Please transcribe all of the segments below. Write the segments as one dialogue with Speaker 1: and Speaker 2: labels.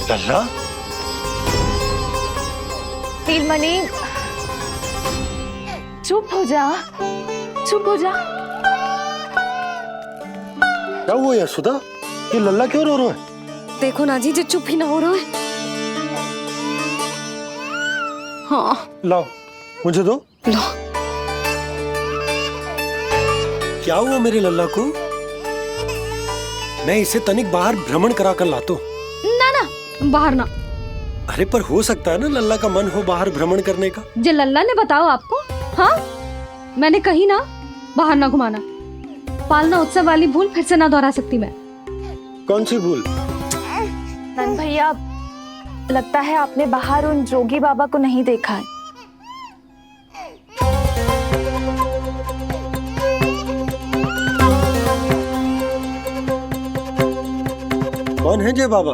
Speaker 1: लल्ला
Speaker 2: नीलमणि, चुप हो जा, चुप हो जा।
Speaker 1: क्या हुआ यशोदा? ये लल्ला क्यों रो रहा है?
Speaker 2: देखो ना जी, जो चुप ही ना हो रहा है। हाँ
Speaker 1: लाओ, मुझे दो।
Speaker 2: लो।
Speaker 1: क्या हुआ मेरे लल्ला को? मैं इसे तनिक बाहर भ्रमण करा कर लाता हूँ।
Speaker 2: ना ना, बाहर ना।
Speaker 1: अरे पर हो सकता है ना लल्ला का मन हो बाहर भ्रमण करने का।
Speaker 2: जे लल्ला ने बताओ आपको? हाँ, मैंने कही ना बाहर ना घुमाना। पालना उत्सव वाली भूल फिर से ना दोहरा सकती मैं।
Speaker 1: कौन सी भूल?
Speaker 3: नंद भैया, लगता है आपने बाहर उन जोगी बाबा को नहीं देखा है।
Speaker 1: कौन है जय बाबा?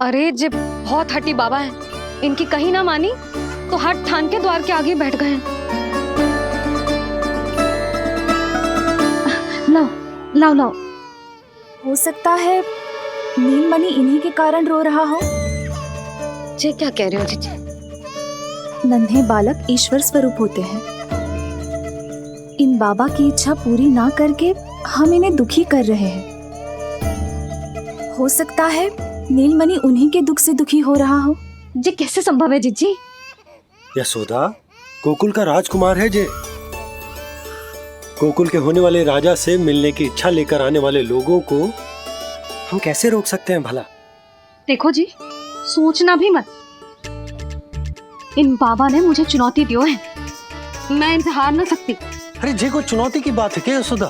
Speaker 2: अरे जे बहुत हट्टी बाबा है, इनकी कहीं ना मानी तो हट ठान के द्वार के आगे बैठ गए। लाओ लाओ लाओ।
Speaker 3: हो सकता है नीलमणि इन्हीं के कारण रो रहा हो।
Speaker 2: जे क्या कह रहे हो जीजी?
Speaker 3: नन्हे बालक ईश्वर स्वरूप होते हैं। इन बाबा की इच्छा पूरी ना करके हम इन्हें दुखी कर रहे हैं। हो सकता है नीलमणि उन्हीं के दुख से दुखी हो रहा हो।
Speaker 2: जे कैसे संभव है जीजी?
Speaker 1: यशोदा, गोकुल का राजकुमार है जे। गोकुल के होने वाले राजा से मिलने की इच्छा लेकर आने वाले लोगों को हम कैसे रोक सकते हैं भला?
Speaker 2: देखो जी, सोचना भी मत। इन बाबा ने मुझे चुनौती दियो है, मैं इनसे हार ना सकती।
Speaker 1: अरे जे कोई चुनौती की बात है क्या यशोदा?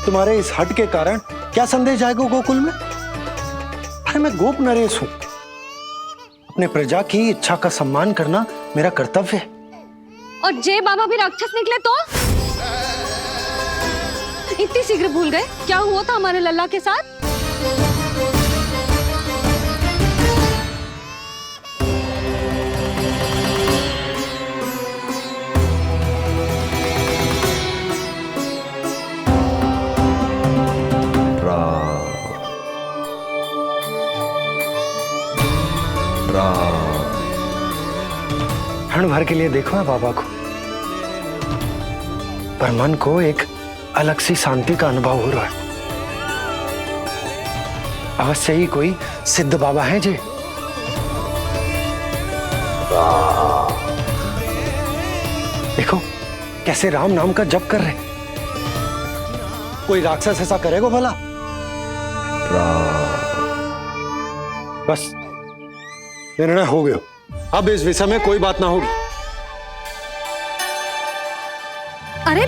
Speaker 1: तुम्हारे इस हट के कारण क्या संदेश जाएगा गोकुल में? अरे मैं गोप नरेश हूं। अपने प्रजा की इच्छा का सम्मान करना मेरा कर्तव्य है।
Speaker 2: और जे बाबा भी राक्षस निकले तो? इतनी शीघ्र भूल गए क्या हुआ था हमारे लल्ला के साथ?
Speaker 1: क्षण भर के लिए देखो है बाबा को, पर मन को एक अलग सी शांति का अनुभव हो रहा है। अवश्य ही कोई सिद्ध बाबा हैं जी। देखो कैसे राम नाम का जप कर रहे। कोई राक्षस ऐसा करेगा भला? बस निर्णय हो गया, अब इस विषय में कोई बात ना होगी।
Speaker 2: अरे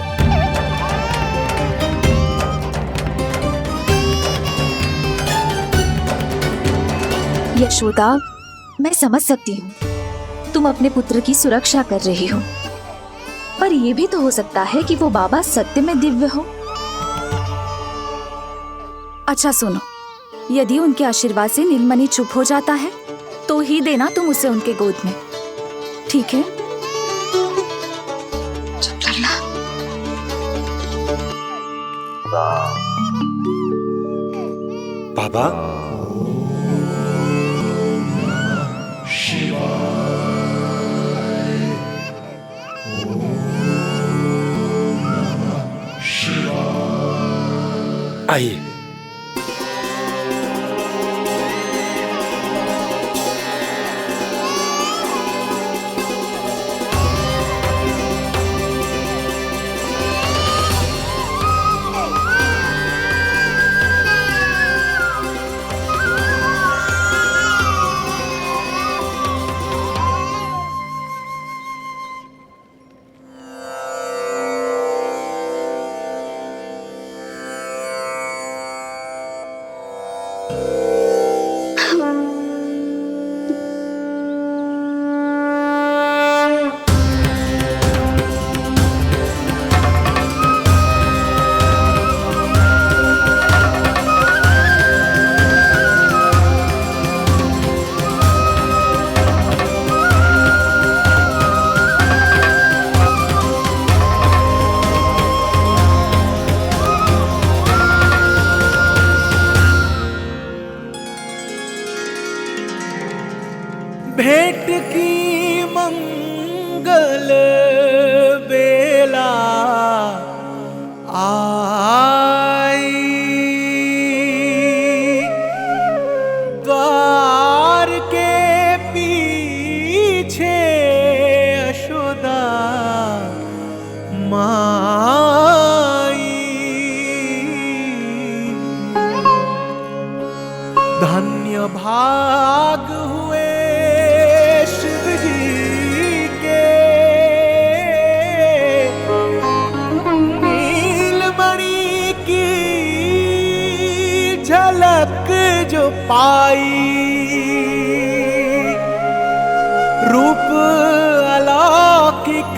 Speaker 3: यशोदा, मैं समझ सकती हूँ तुम अपने पुत्र की सुरक्षा कर रही हो, पर यह भी तो हो सकता है कि वो बाबा सत्य में दिव्य हो। अच्छा सुनो, यदि उनके आशीर्वाद से नीलमणि चुप हो जाता है तो ही देना तुम उसे उनके गोद में, ठीक है?
Speaker 2: चुप लल्ला।
Speaker 1: बाबा, आइए।
Speaker 4: की मंगल बेला आई, द्वार के पीछे यशोदा माई। धन्य भाग हुए शिव जी के, नीलमणि की झलक जो पाई, रूप अलौकिक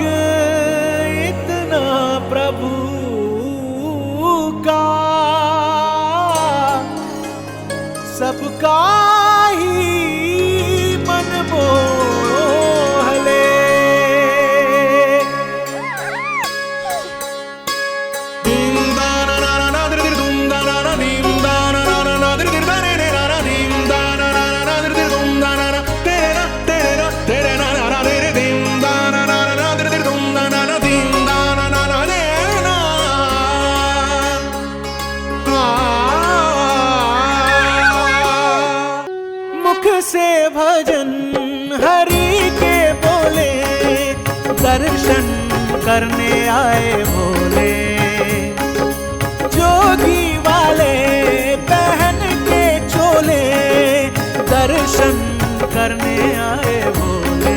Speaker 4: इतना प्रभु का, सबका ही मन मोह ले। मुख से भजन हरि के बोले, दर्शन करने आए भोले। जोगी वाले पहन के चोले, दर्शन करने आए भोले।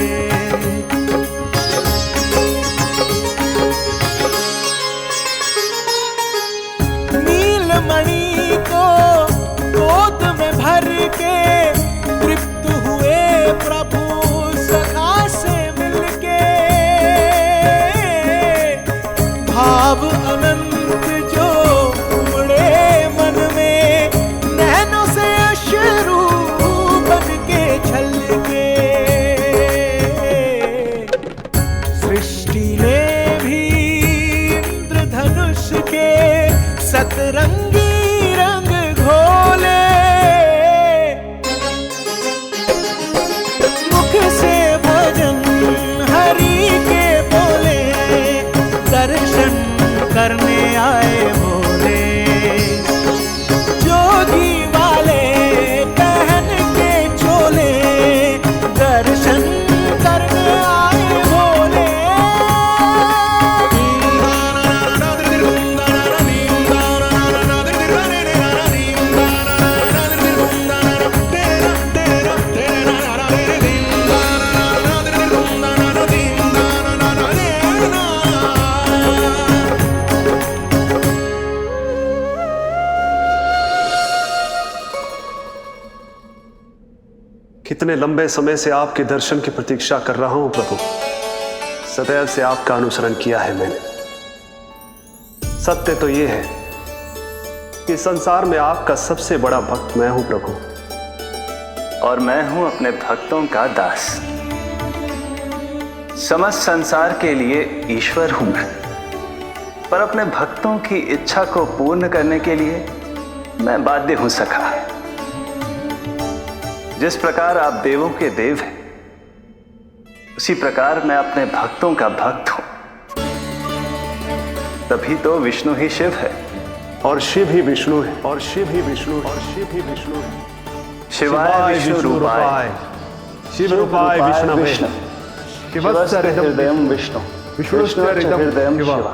Speaker 4: नीलमणि को गोद में भर के तृप्त हुए प्रभु सखा से मिलके, भाव अनंत जो उमड़े मन में, नैनों से अश्रु बन के छलके। सृष्टि ने भी इंद्रधनुष के सतरंगी रंग घोले, मुख से भजन हरि के बोले, दर्शन करने आए भोले। जोगी वाले पहन के चोले, दर्शन करने आए भोले।
Speaker 5: कितने लंबे समय से आपके दर्शन की प्रतीक्षा कर रहा हूं प्रभु। सदैव से आपका अनुसरण किया है मैंने। सत्य तो यह है कि संसार में आपका सबसे बड़ा भक्त मैं हूं प्रभु,
Speaker 6: और मैं हूं अपने भक्तों का दास। समस्त संसार के लिए ईश्वर हूं मैं, पर अपने भक्तों की इच्छा को पूर्ण करने के लिए मैं बाध्य हूं सखा। जिस प्रकार आप देवों के देव हैं, उसी प्रकार मैं अपने भक्तों का भक्त हूं। तभी तो विष्णु ही शिव है,
Speaker 5: और शिव ही विष्णु है, और शिव ही विष्णु है, और शिव ही विष्णु है।
Speaker 6: शिवाय विष्णु रूपाय,
Speaker 5: शिव रूपाय विष्णवे,
Speaker 6: शिवस्य हृदयं विष्णु, विष्णुस्य हृदयं शिव।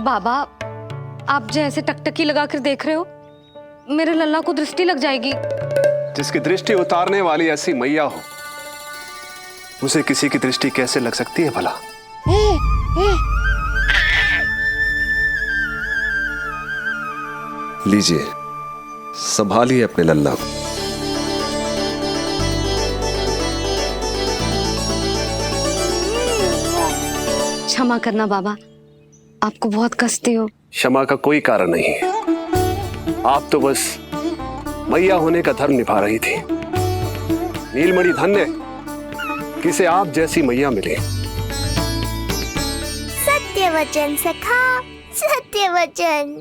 Speaker 2: बाबा, आप जैसे टकटकी लगाकर देख रहे हो, मेरे लल्ला को दृष्टि लग जाएगी।
Speaker 5: जिसकी दृष्टि उतारने वाली ऐसी मैया हो, उसे किसी की दृष्टि कैसे लग सकती है भला? लीजिए, संभालिए अपने लल्ला को।
Speaker 2: क्षमा करना बाबा, आपको बहुत कष्ट हो।
Speaker 5: क्षमा का कोई कारण नहीं है। आप तो बस मैया होने का धर्म निभा रही थी। नीलमणि धन्य किसे आप जैसी मैया मिले।
Speaker 7: सत्य वचन सखा, सत्य वचन।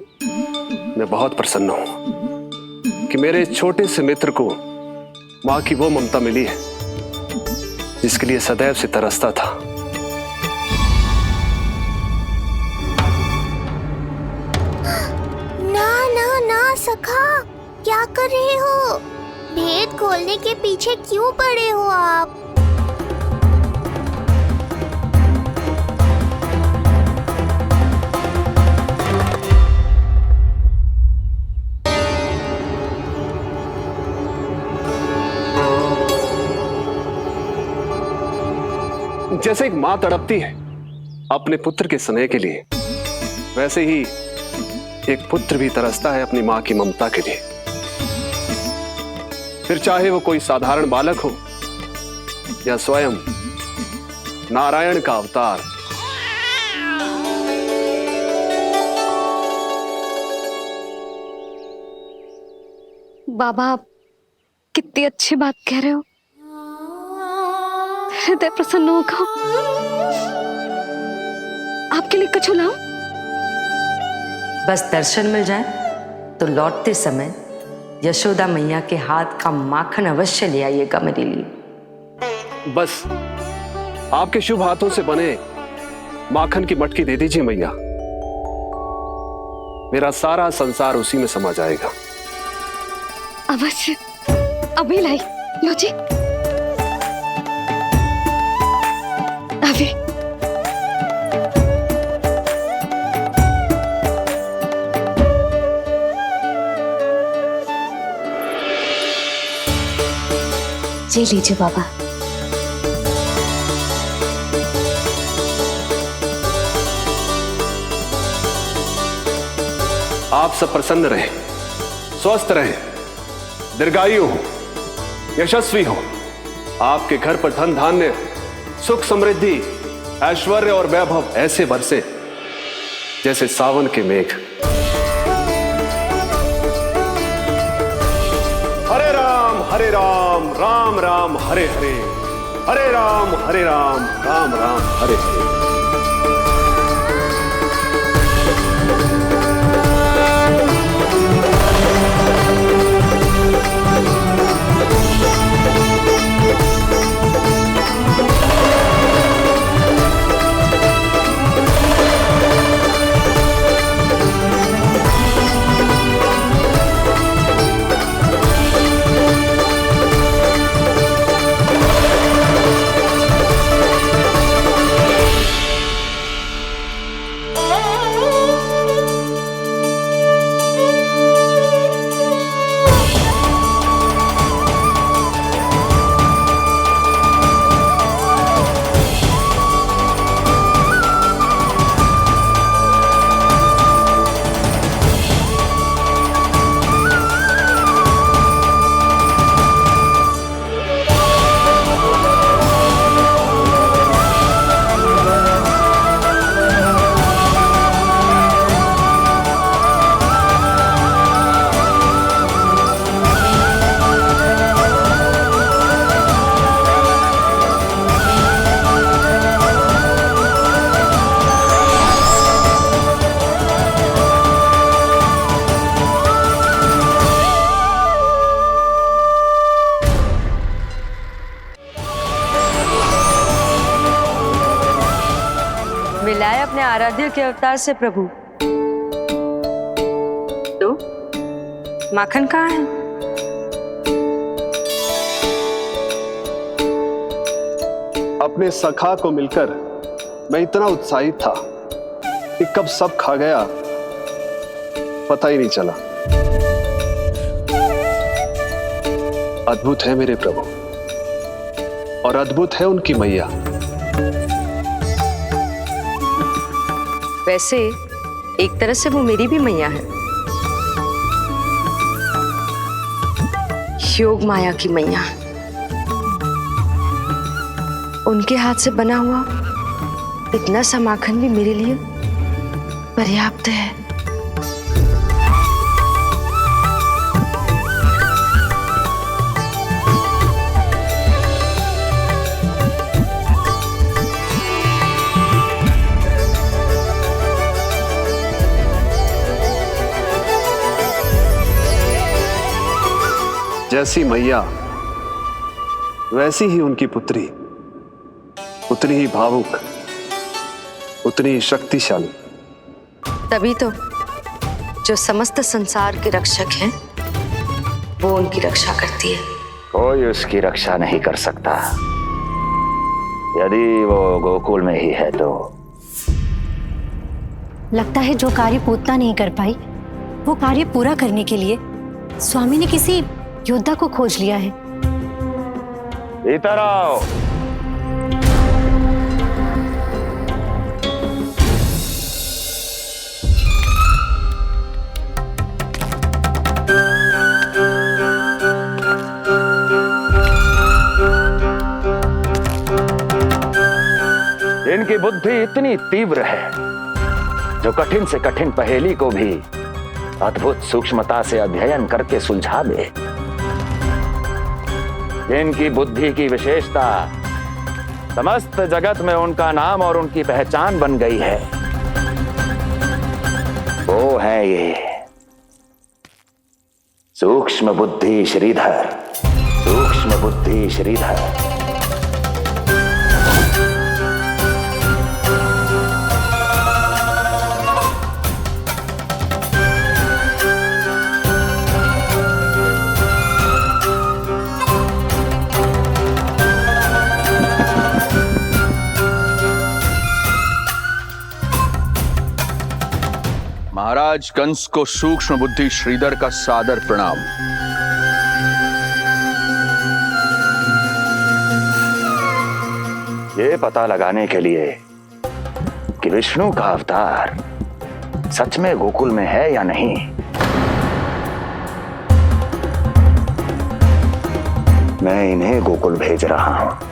Speaker 5: मैं बहुत प्रसन्न हूं कि मेरे इस छोटे से मित्र को मां की वो ममता मिली है जिसके लिए सदैव से तरसता था।
Speaker 7: ना ना ना सखा, क्या कर रहे हो? भेद खोलने के पीछे क्यों पड़े हो आप?
Speaker 5: जैसे एक मां तड़पती है अपने पुत्र के स्नेह के लिए, वैसे ही एक पुत्र भी तरसता है अपनी मां की ममता के लिए। फिर चाहे वो कोई साधारण बालक हो या स्वयं नारायण का अवतार।
Speaker 2: बाबा, आप कितनी अच्छी बात कह रहे हो। हृदय प्रसन्न होगा। आपके लिए कछु लाऊं?
Speaker 8: बस दर्शन मिल जाए तो लौटते समय यशोदा मैया के हाथ का माखन अवश्य ले आइएगा मेरे लिए।
Speaker 5: बस आपके शुभ हाथों से बने माखन की मटकी दे दीजिए मैया, मेरा सारा संसार उसी में समा जाएगा।
Speaker 2: अवश्य, अभी लाई। लो जी, अभी।
Speaker 3: ये लीजिए बाबा।
Speaker 5: आप सब प्रसन्न रहें, स्वस्थ रहें, दीर्घायु हो, यशस्वी हो। आपके घर पर धन धान्य, सुख समृद्धि, ऐश्वर्य और वैभव ऐसे बरसे जैसे सावन के मेघ। हरे राम राम राम हरे हरे, हरे राम राम राम हरे हरे।
Speaker 8: मिलाए अपने आराध्य के अवतार से प्रभु। तो माखन कहाँ है?
Speaker 5: अपने सखा को मिलकर मैं इतना उत्साहित था कि कब सब खा गया पता ही नहीं चला। अद्भुत है मेरे प्रभु और अद्भुत है उनकी मैया।
Speaker 8: वैसे एक तरह से वो मेरी भी मैया है, योग माया की मैया। उनके हाथ से बना हुआ इतना सा माखन भी मेरे लिए पर्याप्त है।
Speaker 5: जैसी मैया वैसी ही उनकी पुत्री, उतनी ही भावुक, उतनी ही शक्तिशाली।
Speaker 8: तभी तो जो समस्त संसार के रक्षक हैं वो उनकी रक्षा करती है।
Speaker 6: कोई उसकी रक्षा नहीं कर सकता। यदि वो गोकुल में ही है तो।
Speaker 9: लगता है जो कार्य पूतना नहीं कर पाई वो कार्य पूरा करने के लिए स्वामी ने किसी योद्धा को खोज लिया है।
Speaker 6: इधर आओ। इनकी बुद्धि इतनी तीव्र है जो कठिन से कठिन पहेली को भी अद्भुत सूक्ष्मता से अध्ययन करके सुलझा दे। इनकी बुद्धि की विशेषता समस्त जगत में उनका नाम और उनकी पहचान बन गई है। वो है ये सूक्ष्म बुद्धि श्रीधर, सूक्ष्म बुद्धि श्रीधर।
Speaker 10: महाराज कंस को सूक्ष्म बुद्धि श्रीधर का सादर प्रणाम।
Speaker 6: ये पता लगाने के लिए कि विष्णु का अवतार सच में गोकुल में है या नहीं, मैं इन्हें गोकुल भेज रहा हूं।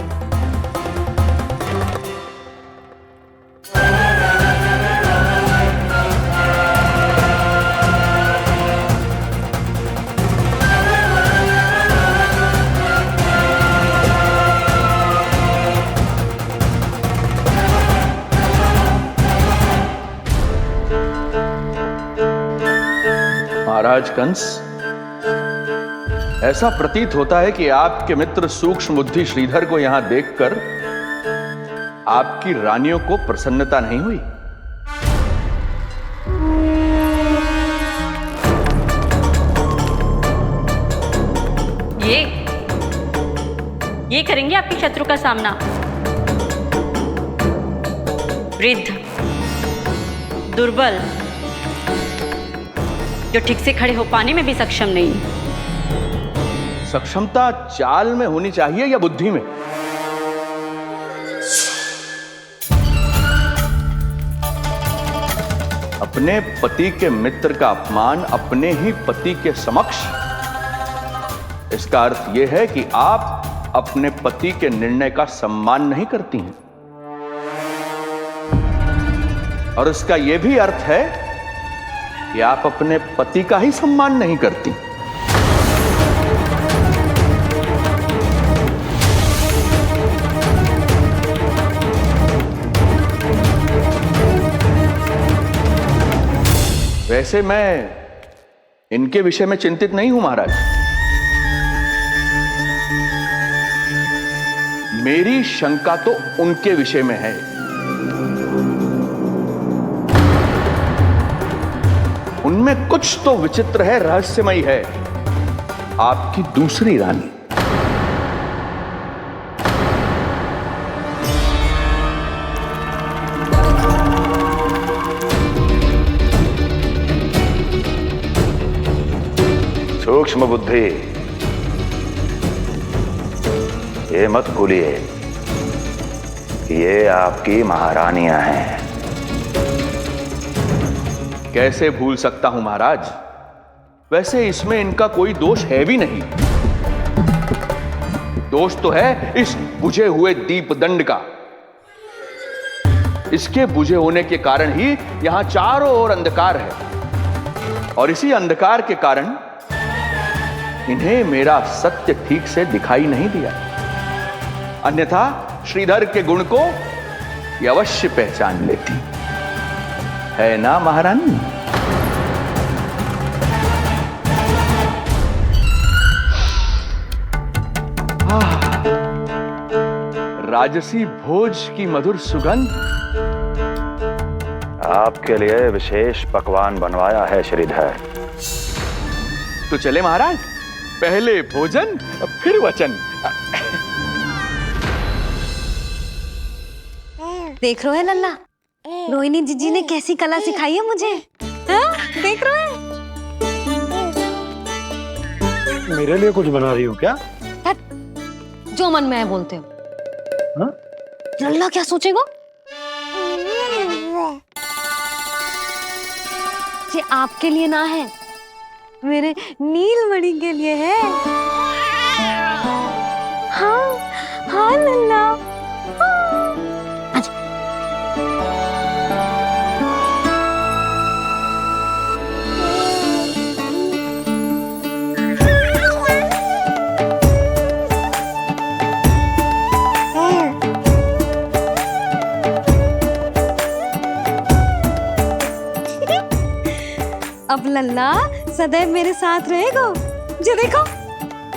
Speaker 10: महाराज कंस, ऐसा प्रतीत होता है कि आपके मित्र सूक्ष्म बुद्धि श्रीधर को यहां देखकर आपकी रानियों को प्रसन्नता नहीं हुई।
Speaker 11: ये करेंगे आपके शत्रु का सामना। वृद्ध, दुर्बल, जो ठीक से खड़े हो पाने में भी सक्षम नहीं।
Speaker 10: सक्षमता चाल में होनी चाहिए या बुद्धि में? अपने पति के मित्र का अपमान अपने ही पति के समक्ष, इसका अर्थ यह है कि आप अपने पति के निर्णय का सम्मान नहीं करती हैं। और इसका यह भी अर्थ है कि आप अपने पति का ही सम्मान नहीं करती। वैसे मैं इनके विषय में चिंतित नहीं हूं महाराज। मेरी शंका तो उनके विषय में है। उनमें कुछ तो विचित्र है, रहस्यमयी है। आपकी दूसरी रानी।
Speaker 6: सूक्ष्म बुद्धि, ये मत भूलिए ये आपकी महारानियां हैं।
Speaker 10: कैसे भूल सकता हूं महाराज? वैसे इसमें इनका कोई दोष है भी नहीं। दोष तो है इस बुझे हुए दीपदंड का। इसके बुझे होने के कारण ही यहां चारों ओर अंधकार है, और इसी अंधकार के कारण इन्हें मेरा सत्य ठीक से दिखाई नहीं दिया। अन्यथा श्रीधर के गुण को ये अवश्य पहचान लेती, है ना महारानी? राजसी भोज की मधुर सुगंध।
Speaker 6: आपके लिए विशेष पकवान बनवाया है श्रीधर।
Speaker 10: तो चले महाराज, पहले भोजन फिर वचन।
Speaker 9: देख रहे हो लल्ला, रोहिणी जीजी ने कैसी कला सिखाई है मुझे। हाँ? देख रहे हो?
Speaker 1: मेरे लिए कुछ बना रही हो क्या?
Speaker 9: जो मन में है बोलते हो।
Speaker 1: हाँ?
Speaker 9: लल्ला क्या सोचेगा? ये आपके लिए ना है, मेरे नीलमणि के लिए है। हाँ हाँ लल्ला, अब लल्ला सदैव मेरे साथ रहेगा। जो देखो,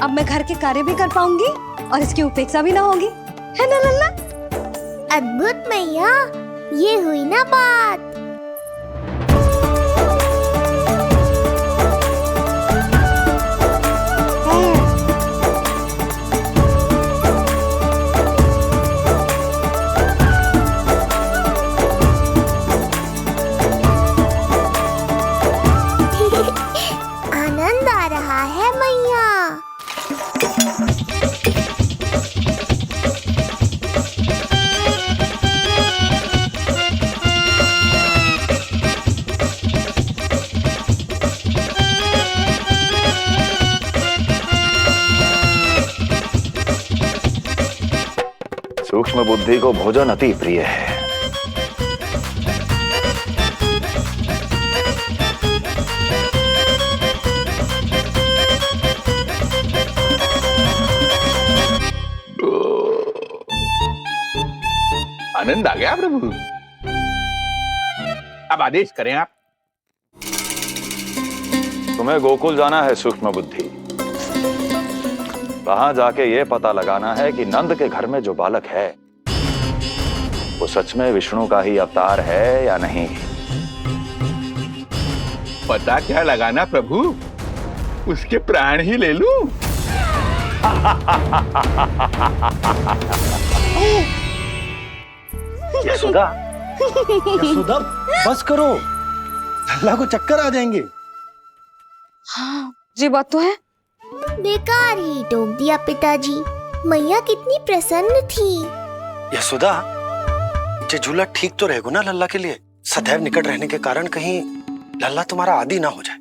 Speaker 9: अब मैं घर के कार्य भी कर पाऊंगी और इसकी उपेक्षा भी ना होगी, है ना लल्ला?
Speaker 7: अद्भुत मैया, ये हुई ना बात। आनंद आ रहा है मैया।
Speaker 6: सूक्ष्म बुद्धि को भोजन अति प्रिय है।
Speaker 10: आनंद आ गया प्रभु। अब आदेश करें आप।
Speaker 6: तुम्हें गोकुल जाना है सूक्ष्म बुद्धि। वहां जाके ये पता लगाना है कि नंद के घर में जो बालक है वो सच में विष्णु का ही अवतार है या नहीं।
Speaker 10: पता क्या लगाना प्रभु, उसके प्राण ही ले लूं।
Speaker 6: यशोदा,
Speaker 1: यशोदा बस करो, लल्ला को चक्कर आ जाएंगे।
Speaker 2: हाँ, ये बात तो है।
Speaker 7: बेकार ही टोक दिया पिताजी। मैया कितनी प्रसन्न थी।
Speaker 1: यशोदा, ये झूला ठीक तो रहेगा ना लल्ला के लिए? सदैव निकट रहने के कारण कहीं लल्ला तुम्हारा आदी ना हो जाए।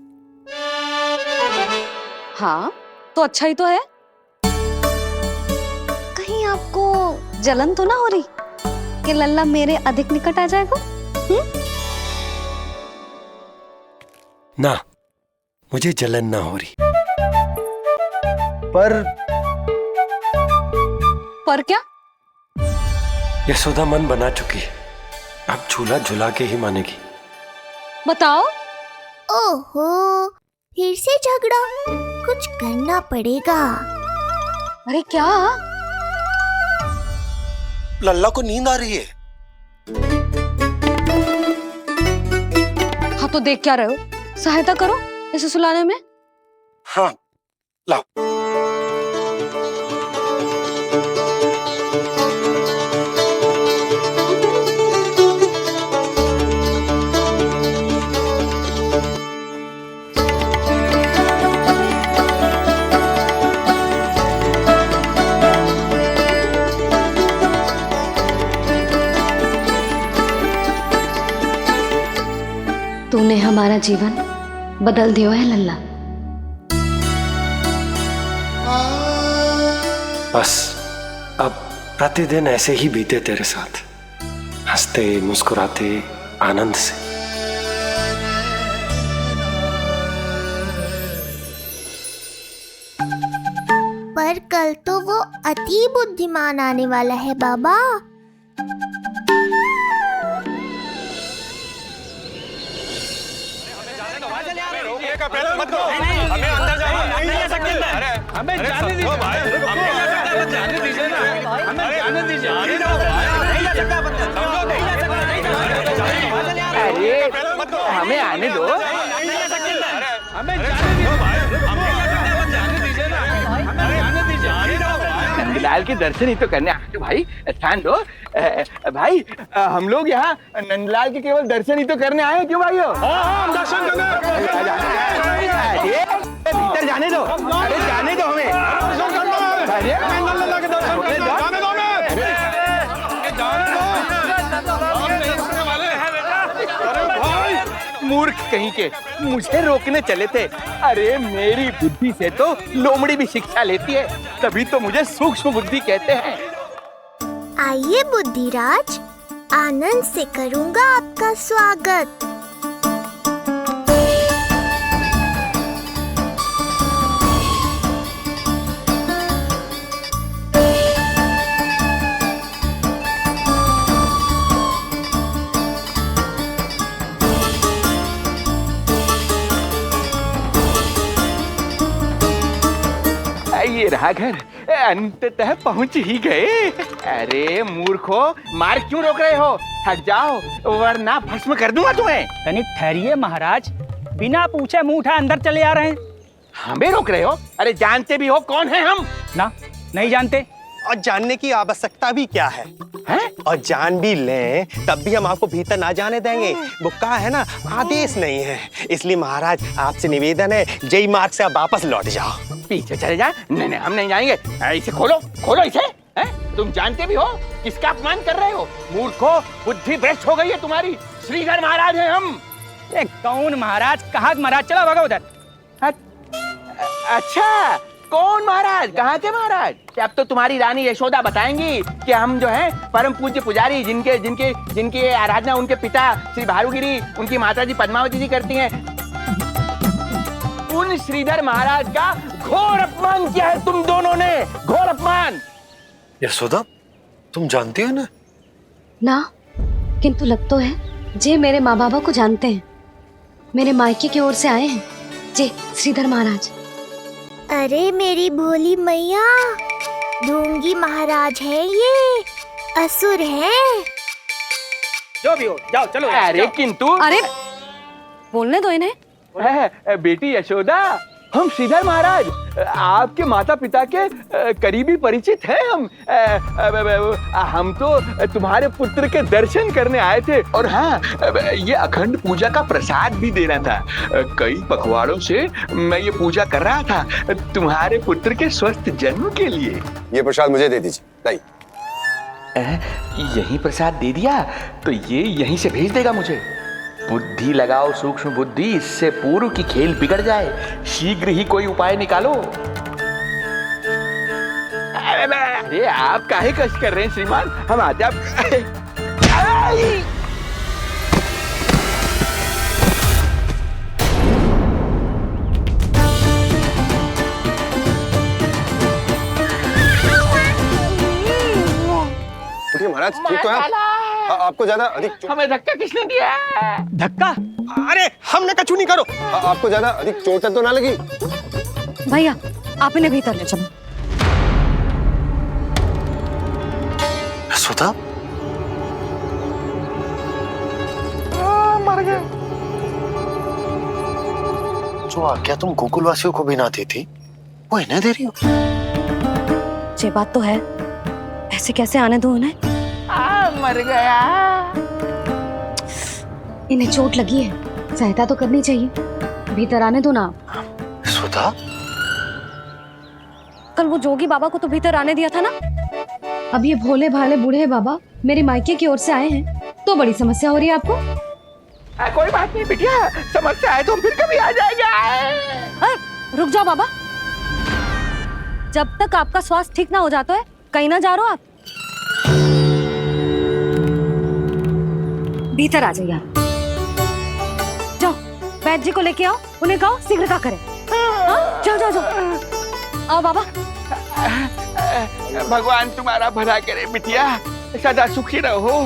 Speaker 2: हाँ, तो अच्छा ही तो है। कहीं आपको जलन तो ना हो रही कि लल्ला मेरे अधिक निकट आ जाएगा?
Speaker 1: ना, मुझे जलन ना हो रही। पर
Speaker 2: क्या?
Speaker 1: यशोदा मन बना चुकी है, अब झूला झूला के ही मानेगी।
Speaker 2: बताओ।
Speaker 7: ओहो, फिर से झगड़ा। कुछ करना पड़ेगा।
Speaker 2: अरे क्या?
Speaker 1: लल्ला को नींद आ रही है।
Speaker 2: हाँ तो देख क्या रहे हो? सहायता करो इसे सुलाने में।
Speaker 1: हाँ, लाओ।
Speaker 2: तूने हमारा जीवन बदल दिया है लल्ला।
Speaker 1: बस अब प्रतिदिन ऐसे ही बीते तेरे साथ।
Speaker 12: हंसते मुस्कुराते आनंद से।
Speaker 7: पर कल तो वो अति बुद्धिमान आने वाला है बाबा।
Speaker 4: हमें जाने दीजिए ना, हमें जाने दीजिए।
Speaker 6: अरे हमें आने दो,
Speaker 4: हमें जाने दीजिए ना, हमें जाने दीजिए।
Speaker 6: नंदलाल के दर्शन ही तो करने आए थे भाई, स्थान दो। भाई हम लोग यहाँ नंदलाल के केवल दर्शन ही तो करने आए, क्यों भाई हो?
Speaker 12: हम दर्शन
Speaker 6: भीतर जाने दो, अरे जाने दो हमें। मूर्ख कहीं के, मुझे रोकने चले थे। अरे मेरी बुद्धि से तो लोमड़ी भी शिक्षा लेती है, तभी तो मुझे सूक्ष्म बुद्धि कहते हैं।
Speaker 7: आइए बुद्धिराज, आनंद से करूंगा आपका स्वागत।
Speaker 6: ये रहा घर, अंततः पहुंच ही गए। अरे मूर्खो, मार क्यों रोक रहे हो? हट जाओ वरना भस्म कर दूंगा तुम्हें।
Speaker 13: तनिक ठहरिए महाराज, बिना पूछे मुंह उठा अंदर चले आ रहे हैं।
Speaker 6: हमें रोक रहे हो? अरे जानते भी हो कौन है हम?
Speaker 13: ना, नहीं जानते।
Speaker 12: और जानने की आवश्यकता भी क्या है? और जान भी लें तब भी हम आपको भीतर ना जाने देंगे। वो कहा है ना, आदेश नहीं है। इसलिए महाराज आपसे निवेदन है, जय मार्ग से आप वापस लौट जाओ।
Speaker 6: पीछे चले जा। नहीं हम नहीं जाएंगे। इसे खोलो, खोलो इसे। तुम जानते भी हो किसका अपमान कर रहे हो? मूर्खो, बुद्धि भ्रष्ट हो गई है तुम्हारी। श्रीधर महाराज हैं हम।
Speaker 13: कौन महाराज? कहाँ महाराज? चलो भगा उधर।
Speaker 6: अच्छा, कौन महाराज? कहाँ के महाराज? अब तो तुम्हारी रानी यशोदा बताएंगी कि हम जो हैं परम पूज्य पुजारी, जिनकी आराधना उनके पिता श्री भारुगिरी, उनकी माता जी पद्मावती जी करती हैं, उन श्रीधर महाराज का घोर अपमान किया है तुम दोनों ने। घोर अपमान।
Speaker 1: यशोदा, तुम जानती हो ना?
Speaker 2: ना, किंतु लग तो है जे मेरे माँ बाबा को जानते हैं। मेरे मायके की ओर से आए हैं जे श्रीधर महाराज।
Speaker 7: अरे मेरी भोली मैया, ढोंगी महाराज है ये, असुर है।
Speaker 13: जो भी हो, जाओ चलो।
Speaker 6: अरे किंतु,
Speaker 2: अरे बोलने दो इन्हें।
Speaker 6: बेटी यशोदा, हम श्रीधर महाराज आपके माता पिता के करीबी परिचित हैं। हम तो तुम्हारे पुत्र के दर्शन करने आए थे। और हाँ, ये अखंड पूजा का प्रसाद भी देना था। कई पखवाड़ों से मैं ये पूजा कर रहा था तुम्हारे पुत्र के स्वस्थ जन्म के लिए।
Speaker 14: ये प्रसाद मुझे दे दीजिए। लाई।
Speaker 6: यही प्रसाद दे दिया तो ये यहीं से भेज देगा मुझे। बुद्धि लगाओ, सूक्ष्म बुद्धि, इससे पूर्व की खेल बिगड़ जाए। शीघ्र ही कोई उपाय निकालो। अरे आप काहे कष्ट कर रहे हैं श्रीमान? हम आते आप।
Speaker 14: महाराज ठीक तो है? आपको ज्यादा अधिक
Speaker 6: हमें धक्का किसने दिया?
Speaker 13: धक्का?
Speaker 12: अरे हमने कछु नहीं करो।
Speaker 14: आपको ज्यादा अधिक चोट तो ना लगी?
Speaker 2: भैया, आप इन्हें भीतर ले चलो।
Speaker 1: यशोदा,
Speaker 6: मर गए।
Speaker 1: जो आज्ञा तुम गोकुलवासियों को भी ना दी थी, वो इन्हें दे रही हो?
Speaker 2: ये बात तो है, ऐसे कैसे आने दो उन्हें?
Speaker 6: मर गया।
Speaker 2: इन्हें चोट लगी है, सहायता तो करनी चाहिए। भीतर आने दो ना।
Speaker 1: सुधा,
Speaker 2: कल वो जोगी बाबा को तो भीतर आने दिया था ना। अब ये भोले भाले बूढ़े बाबा मेरे मायके की ओर से आए हैं, तो बड़ी समस्या हो रही है आपको।
Speaker 6: कोई बात नहीं बिटिया, समस्या है तो फिर कभी आ जाएगा।
Speaker 2: रुक जाओ बाबा, जब तक आपका स्वास्थ्य ठीक ना हो जाता है कहीं ना जा रहे हो आप।
Speaker 9: भीतर आ जाइए। जाओ वैद्य जी को लेके आओ, उन्हें कहो शीघ्रता करें। हाँ? जाओ जाओ जाओ। आओ बाबा।
Speaker 6: भगवान तुम्हारा भला करे बिटिया, सदा सुखी रहो।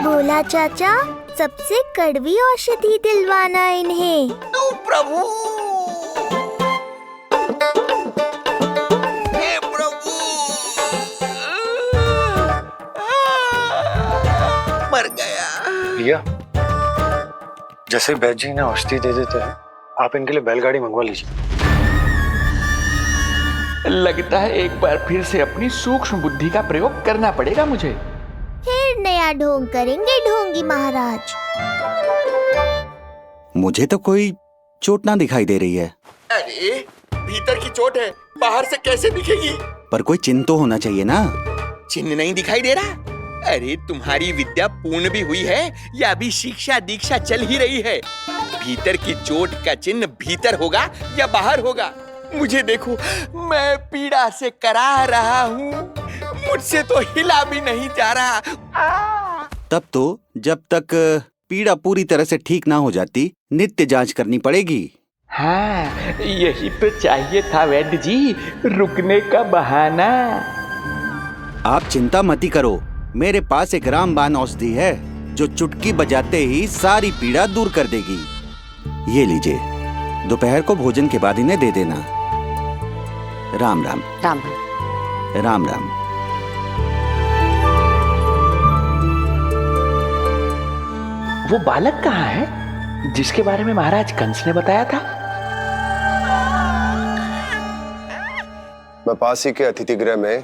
Speaker 7: बोला चाचा सबसे कड़वी औषधि दिलवाना इन्हें।
Speaker 6: तू प्रभु, हे प्रभु, मर गया।
Speaker 1: भैया जैसे वैद्य जी ने औषधि दे देते हैं, आप इनके लिए बैलगाड़ी मंगवा लीजिए।
Speaker 6: लगता है एक बार फिर से अपनी सूक्ष्म बुद्धि का प्रयोग करना पड़ेगा मुझे।
Speaker 7: फिर नया ढोंग करेंगे ढोंगी महाराज।
Speaker 15: मुझे तो कोई चोट ना दिखाई दे रही है।
Speaker 6: अरे भीतर की चोट है, बाहर से कैसे दिखेगी?
Speaker 15: पर कोई चिन्ह तो होना चाहिए ना।
Speaker 6: चिन्ह नहीं दिखाई दे रहा? अरे तुम्हारी विद्या पूर्ण भी हुई है या अभी शिक्षा दीक्षा चल ही रही है? भीतर की चोट का चिन्ह भीतर होगा या बाहर होगा? मुझे देखो, मैं पीड़ा से करा रहा हूँ, मुझसे तो हिला भी नहीं जा रहा।
Speaker 15: तब तो जब तक पीड़ा पूरी तरह से ठीक ना हो जाती, नित्य जांच करनी पड़ेगी।
Speaker 6: हाँ, यही तो चाहिए था वैद्य जी, रुकने का बहाना।
Speaker 15: आप चिंता मती करो, मेरे पास एक रामबाण औषधि है जो चुटकी बजाते ही सारी पीड़ा दूर कर देगी। ये लीजिए, दोपहर को भोजन के बाद इन्हें दे देना। राम राम।
Speaker 8: राम
Speaker 15: राम राम।
Speaker 6: वो बालक कहाँ है जिसके बारे में महाराज कंस ने बताया था?
Speaker 14: मैं पास ही के अतिथि गृह में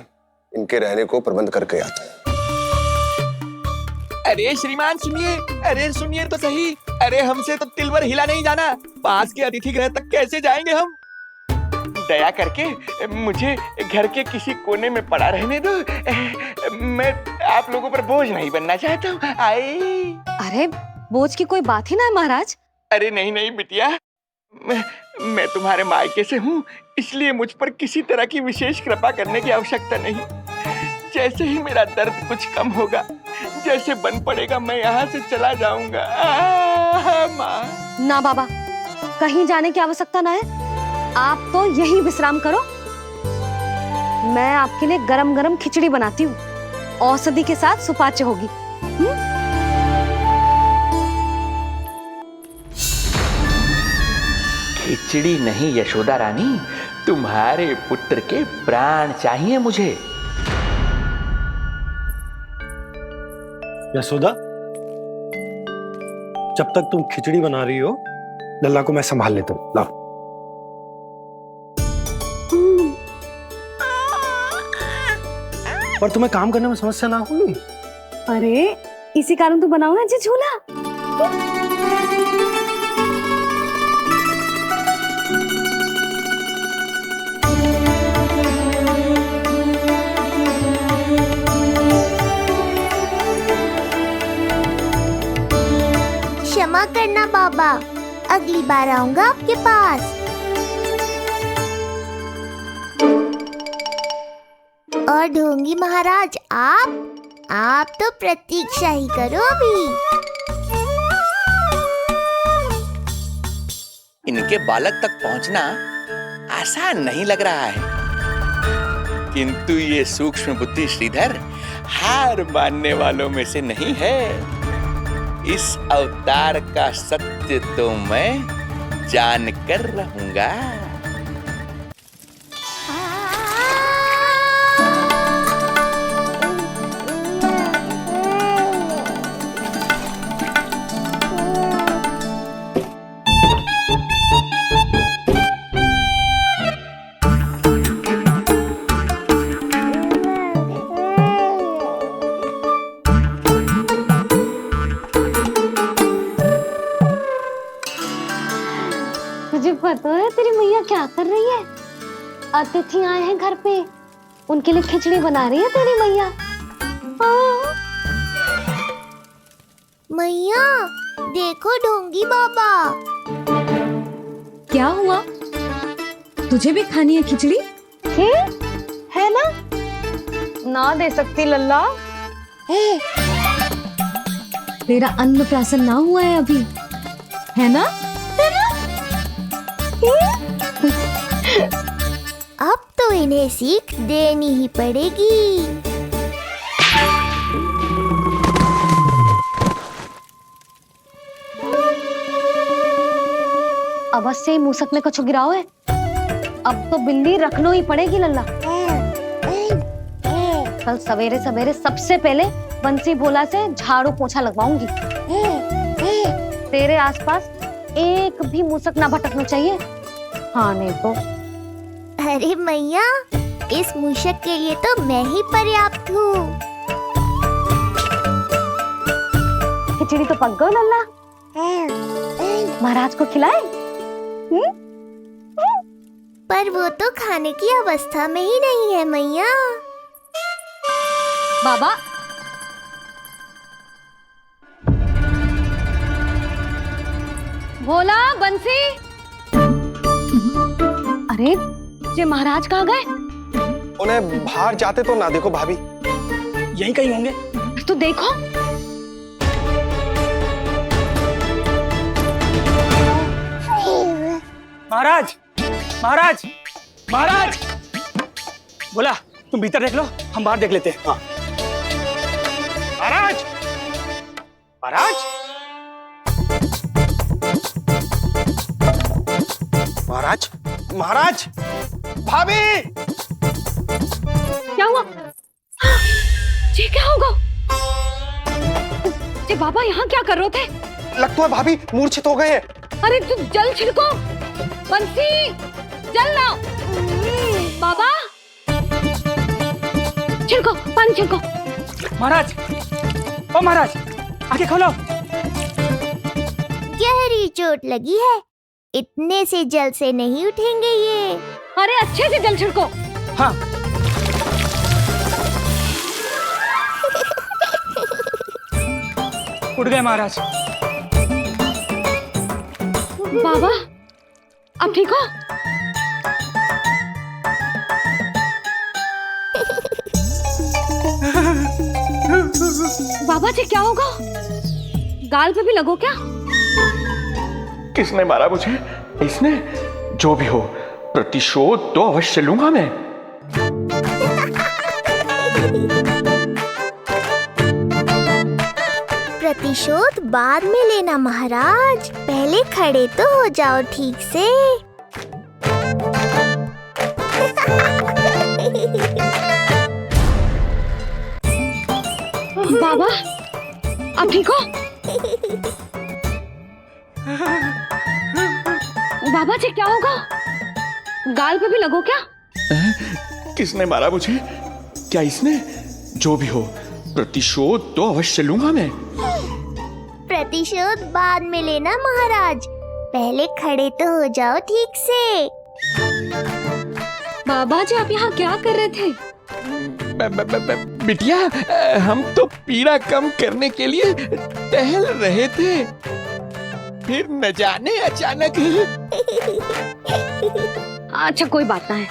Speaker 14: इनके रहने को प्रबंध करके आता हूँ।
Speaker 6: अरे श्रीमान सुनिए, अरे सुनिए तो सही। अरे हमसे तो तिलवर हिला नहीं जाना, पास के अतिथि गृह तक कैसे जाएंगे हम? दया करके मुझे घर के किसी कोने में पड़ा रहने दो। मैं आप लोगों पर बोझ नहीं बनना चाहता हूँ। आई।
Speaker 9: अरे बोझ की कोई बात ही ना है महाराज।
Speaker 6: अरे नहीं नहीं बिटिया, मैं तुम्हारे मायके से हूँ, इसलिए मुझ पर किसी तरह की विशेष कृपा करने की आवश्यकता नहीं। जैसे ही मेरा दर्द कुछ कम होगा, जैसे बन पड़ेगा, मैं यहाँ से चला जाऊंगा। माँ।
Speaker 9: ना बाबा, कहीं जाने की आवश्यकता ना है, आप तो यही विश्राम करो। मैं आपके लिए गरम गरम खिचड़ी बनाती हूँ, औषधि के साथ सुपाच्य होगी।
Speaker 6: खिचड़ी नहीं यशोदा रानी, तुम्हारे पुत्र के प्राण चाहिए मुझे।
Speaker 1: यशोदा, जब तक तुम खिचड़ी बना रही हो, लल्ला को मैं संभाल लेता हूँ। लाओ। पर तुम्हें काम करने में समस्या ना होगी?
Speaker 9: अरे इसी कारण तो बनाओ ना जी झूला।
Speaker 7: क्षमा करना बाबा, अगली बार आऊंगा आपके पास। और ढोंगी महाराज, आप तो प्रतीक्षा ही करो अभी।
Speaker 6: इनके बालक तक पहुंचना आसान नहीं लग रहा है, किंतु ये सूक्ष्म बुद्धि श्रीधर हार मानने वालों में से नहीं है। इस अवतार का सत्य तो मैं जानकर रहूंगा।
Speaker 9: तुझे पता है तेरी मैया क्या कर रही है? अतिथि आए हैं घर पे, उनके लिए खिचड़ी बना रही है तेरी मैया।
Speaker 7: मैया देखो ढोंगी बाबा।
Speaker 3: क्या हुआ? तुझे भी खानी है खिचड़ी?
Speaker 9: है ना? ना दे सकती लल्ला। तेरा अन्नप्राशन ना हुआ है अभी, है ना?
Speaker 7: अब तो इन्हें सीख देनी ही पड़ेगी।
Speaker 9: अवश्य ही मूसक में कुछ गिराओ है। अब तो बिल्ली रखना ही पड़ेगी लल्ला। कल सवेरे सवेरे सबसे पहले बंसी भोला से झाड़ू पोछा लगवाऊंगी। तेरे आसपास एक भी मूसक ना भटकना चाहिए। हाँ नहीं तो।
Speaker 7: अरे मैया, इस मूषक के लिए तो मैं ही पर्याप्त हूँ।
Speaker 9: खिचड़ी तो पक गई लल्ला। महाराज को खिलाए?
Speaker 7: पर वो तो खाने की अवस्था में ही नहीं है मैया।
Speaker 9: बाबा, भोला, बंसी। अरे ये महाराज कहाँ गए?
Speaker 12: उन्हें बाहर जाते तो ना देखो भाभी।
Speaker 13: यहीं कहीं होंगे।
Speaker 9: तो देखो।
Speaker 13: महाराज, महाराज, महाराज। बोला तुम भीतर देख लो, हम बाहर देख लेते हैं। हाँ।
Speaker 12: महाराज, महाराज, महाराज, महाराज, भाभी।
Speaker 9: क्या हुआ? ये क्या होगा? ये बाबा यहाँ क्या कर रहे थे?
Speaker 12: लगता है भाभी मूर्छित हो गए हैं।
Speaker 9: अरे तू जल छिड़को। बंसी, जल लाओ। बाबा, छिड़को, पानी छिड़को।
Speaker 13: महाराज, ओ महाराज, आगे खोलो।
Speaker 7: गहरी चोट लगी है, इतने से जल से नहीं उठेंगे ये।
Speaker 9: अरे अच्छे से जल छिड़को।
Speaker 13: हाँ। उठ गए महाराज।
Speaker 9: बाबा, अब ठीक हो? बाबा जी क्या होगा? गाल पे भी लगो क्या?
Speaker 6: किसने मारा मुझे? इसने? जो भी हो, प्रतिशोध तो अवश्य लूंगा मैं।
Speaker 7: प्रतिशोध बाद में लेना महाराज, पहले खड़े तो हो जाओ ठीक से।
Speaker 9: बाबा, अब ठीक हो? बाबा जी क्या होगा? गाल पे भी लगो क्या?
Speaker 6: किसने मारा मुझे? क्या इसने? जो भी हो, प्रतिशोध तो अवश्य लूंगा मैं।
Speaker 7: प्रतिशोध बाद में लेना महाराज, पहले खड़े तो हो जाओ ठीक से।
Speaker 9: बाबा जी आप यहाँ क्या कर रहे थे?
Speaker 6: बिटिया, हम तो पीड़ा कम करने के लिए टहल रहे थे, फिर न जाने अचानक।
Speaker 9: अच्छा कोई बात ना है,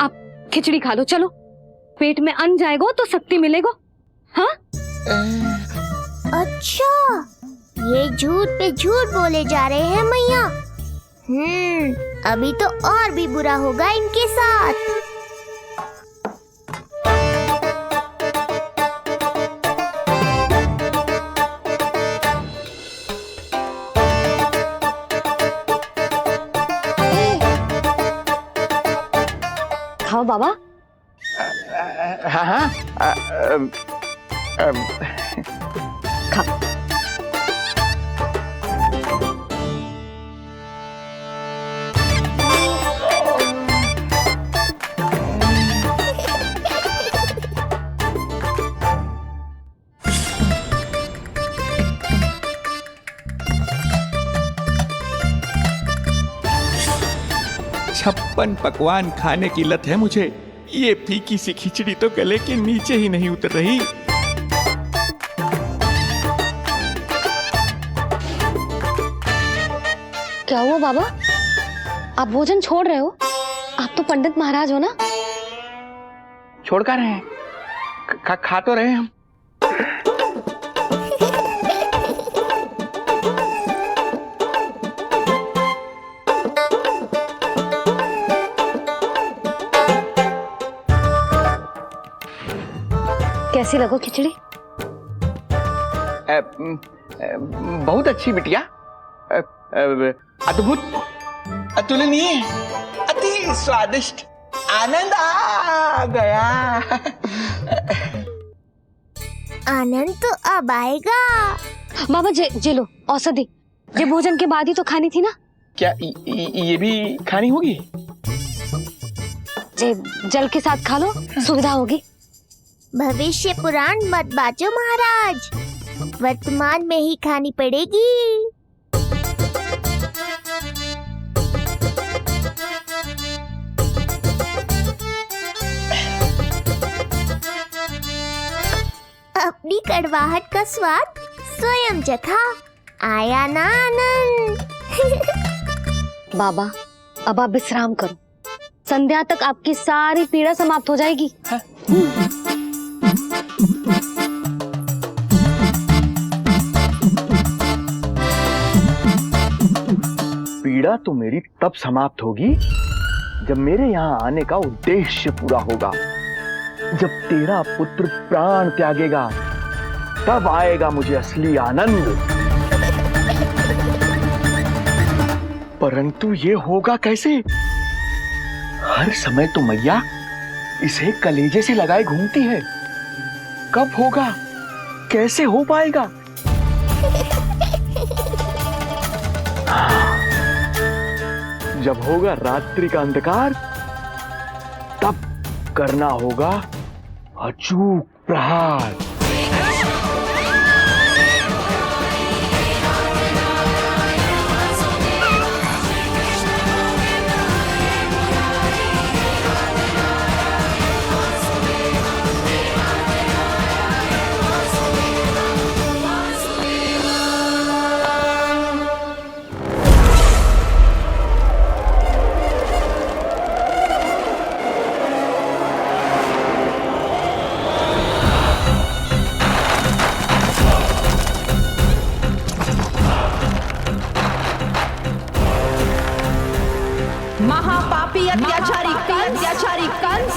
Speaker 9: आप खिचड़ी खा लो। चलो, पेट में अन्न जाएगा तो शक्ति मिलेगा। हाँ?
Speaker 7: अच्छा, ये झूठ पे झूठ बोले जा रहे हैं मैया। अभी तो और भी बुरा होगा इनके साथ।
Speaker 9: खाओ बाबा।
Speaker 6: हाँ हाँ।
Speaker 9: खा।
Speaker 6: छप्पन पकवान खाने की लत है मुझे। ये फीकी सी खिचड़ी तो गले के नीचे ही नहीं उतर रही।
Speaker 9: क्या हुआ बाबा? आप भोजन छोड़ रहे हो? आप तो पंडित महाराज हो ना?
Speaker 6: छोड़ कर रहे हैं? खा तो रहे हम।
Speaker 9: कैसी लगो खिचड़ी?
Speaker 6: बहुत अच्छी बिटिया, अद्भुत, अतुलनीय, अति स्वादिष्ट, आनंद आ गया।
Speaker 7: आनंद तो अब आएगा।
Speaker 9: बाबा जे लो औषधि, ये भोजन के बाद ही तो खानी थी ना।
Speaker 6: क्या ये भी खानी होगी?
Speaker 9: जे जल के साथ खा लो, सुविधा होगी।
Speaker 7: भविष्य पुराण मत बाजो महाराज, वर्तमान में ही खानी पड़ेगी। अपनी कड़वाहट का स्वाद स्वयं चखा, आया ना आनंद।
Speaker 9: बाबा अब आप विश्राम करो, संध्या तक आपकी सारी पीड़ा समाप्त हो जाएगी।
Speaker 6: पीड़ा तो मेरी तब समाप्त होगी जब मेरे यहाँ आने का उद्देश्य पूरा होगा। जब तेरा पुत्र प्राण त्यागेगा तब आएगा मुझे असली आनंद। परंतु ये होगा कैसे? हर समय तो मैया इसे कलेजे से लगाए घूमती है। कब होगा, कैसे हो पाएगा? जब होगा रात्रि का अंधकार तब करना होगा अचूक प्रहार।
Speaker 16: महापापी अत्याचारी कंस,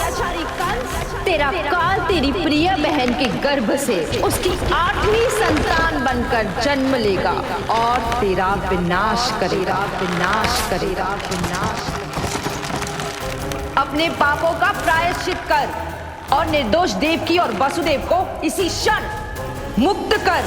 Speaker 16: तेरा काल तेरी प्रिय बहन के गर्भ से उसकी 8वीं संतान बनकर जन्म लेगा और तेरा विनाश करेगा। अपने पापों का प्रायश्चित कर और निर्दोष देवकी और वसुदेव को इसी क्षण मुक्त कर।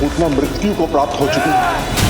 Speaker 14: उतना मृत्यु को प्राप्त हो चुकी है।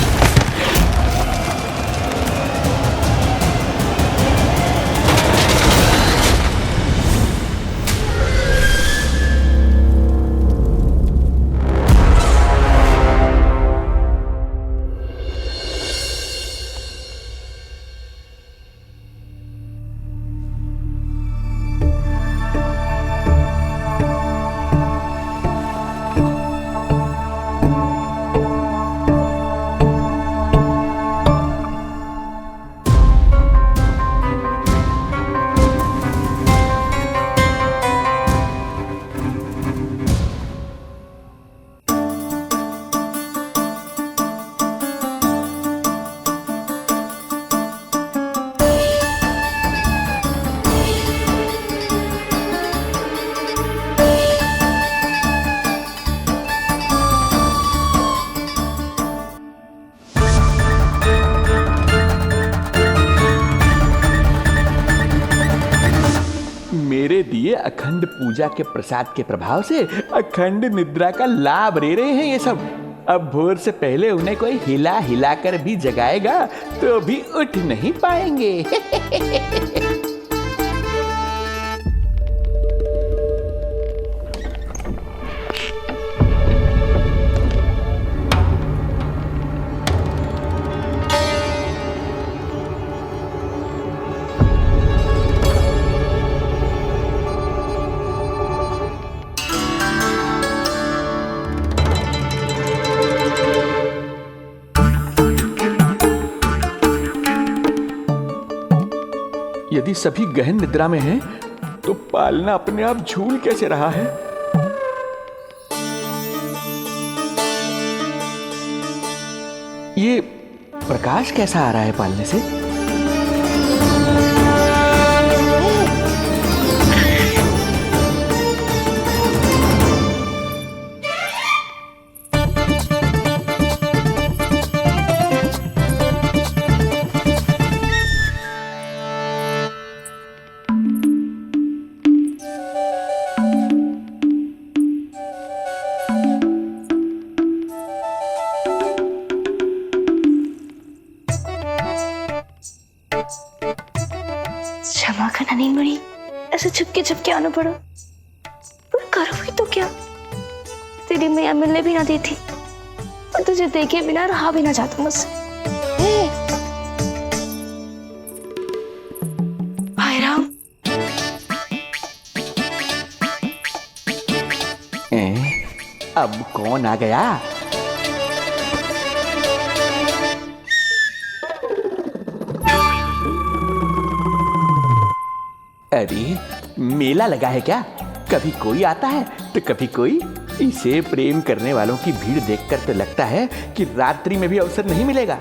Speaker 6: मेरे दिए अखंड पूजा के प्रसाद के प्रभाव से अखंड निद्रा का लाभ ले रहे हैं ये सब। अब भोर से पहले उन्हें कोई हिला हिलाकर भी जगाएगा तो भी उठ नहीं पाएंगे। यदि सभी गहन निद्रा में हैं, तो पालना अपने आप झूल कैसे रहा है? ये प्रकाश कैसा आ रहा है पालने से?
Speaker 17: क्षमा करना नहीं मुड़ी, ऐसे छुपके आना पड़ा। पर करोगी तो क्या? तेरी मैया मिलने भी ना देती और तुझे देखे बिना रहा भी ना जाता मुझसे। भाई राम,
Speaker 6: अब कौन आ गया? अरे मेला लगा है क्या? कभी कोई आता है तो कभी कोई। इसे प्रेम करने वालों की भीड़ देखकर तो लगता है कि रात्रि में भी अवसर नहीं मिलेगा।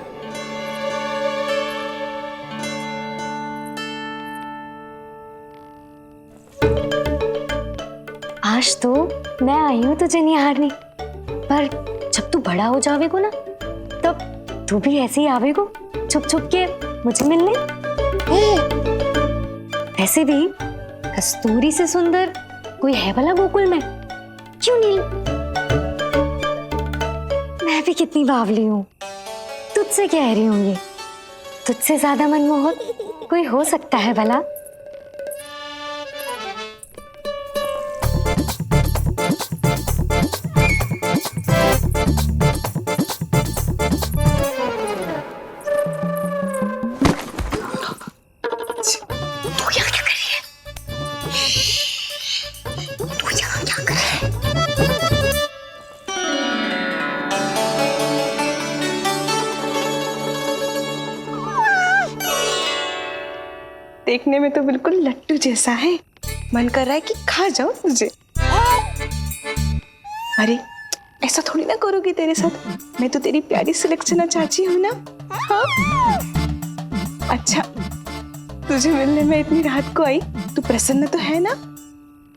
Speaker 17: आज तो मैं आई हूँ तुझे निहारने, पर जब तू बड़ा हो जावेगो ना, तब तू भी ऐसे ही आवेगो छुप छुप के मुझे मिलने। वैसे भी कस्तूरी से सुंदर कोई है भला गोकुल में? क्यों नहीं? मैं भी कितनी बावली हूँ, तुझसे कह रही हूँ। ये तुझसे ज्यादा मनमोहक कोई हो सकता है भला?
Speaker 18: देखने में तो बिल्कुल लट्टू जैसा है, मन कर रहा है कि खा जाऊं तुझे। अरे ऐसा थोड़ी ना करोगी तेरे साथ, मैं तो तेरी प्यारी सुलक्षणा चाची हूं ना। हाँ? अच्छा, तुझे मिलने में इतनी रात को आई, तू प्रसन्न तो है ना?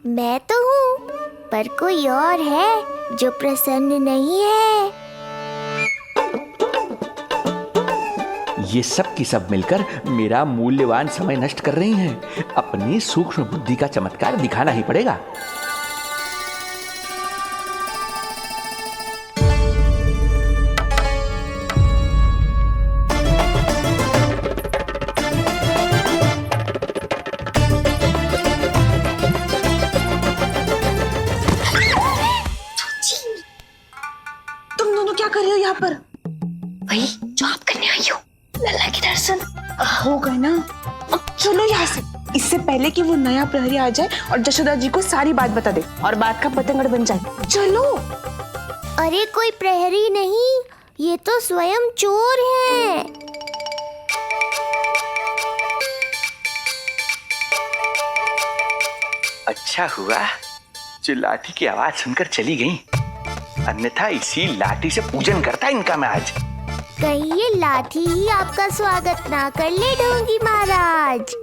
Speaker 7: मैं तो हूँ, पर कोई और है जो प्रसन्न नहीं है।
Speaker 6: ये सब की सब मिलकर मेरा मूल्यवान समय नष्ट कर रही हैं। अपनी सूक्ष्म बुद्धि का चमत्कार दिखाना ही पड़ेगा।
Speaker 18: तुम दोनों क्या कर रहे हो यहाँ पर?
Speaker 17: वही जो आप करने आई हो, लल्ला के दर्शन
Speaker 18: हो गए ना। अब चलो यहाँ से, इससे पहले कि वो नया प्रहरी आ जाए और जशोदा जी को सारी बात बता दे और बात का पतंगड़ बन जाए। चलो।
Speaker 7: अरे कोई प्रहरी नहीं, ये तो स्वयं चोर है।
Speaker 6: अच्छा हुआ जो लाठी की आवाज सुनकर चली गई, अन्यथा इसी लाठी से पूजन करता इनका मैं आज।
Speaker 7: कहीं ये लाठी ही आपका स्वागत ना कर ले ढोंगी महाराज।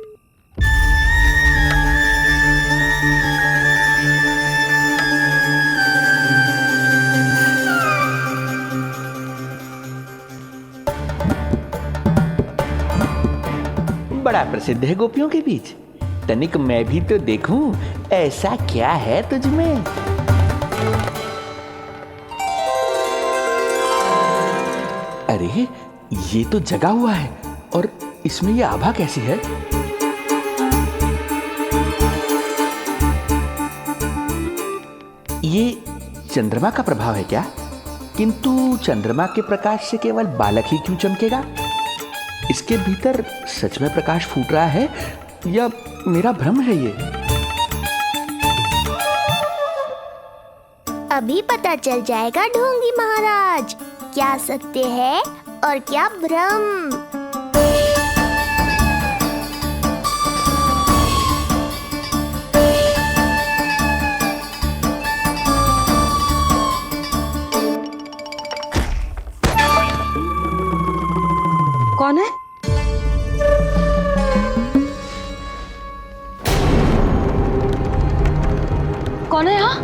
Speaker 6: बड़ा प्रसिद्ध है गोपियों के बीच, तनिक मैं भी तो देखूं ऐसा क्या है तुझमें। अरे ये तो जगा हुआ है, और इसमें ये आभा कैसी है? ये चंद्रमा का प्रभाव है क्या? किंतु चंद्रमा के प्रकाश से केवल बालक ही क्यों चमकेगा? इसके भीतर सच में प्रकाश फूट रहा है या मेरा भ्रम है ये?
Speaker 7: अभी पता चल जाएगा ढोंगी महाराज, क्या सत्य है और क्या भ्रम।
Speaker 9: कौन है? कौन है यहाँ?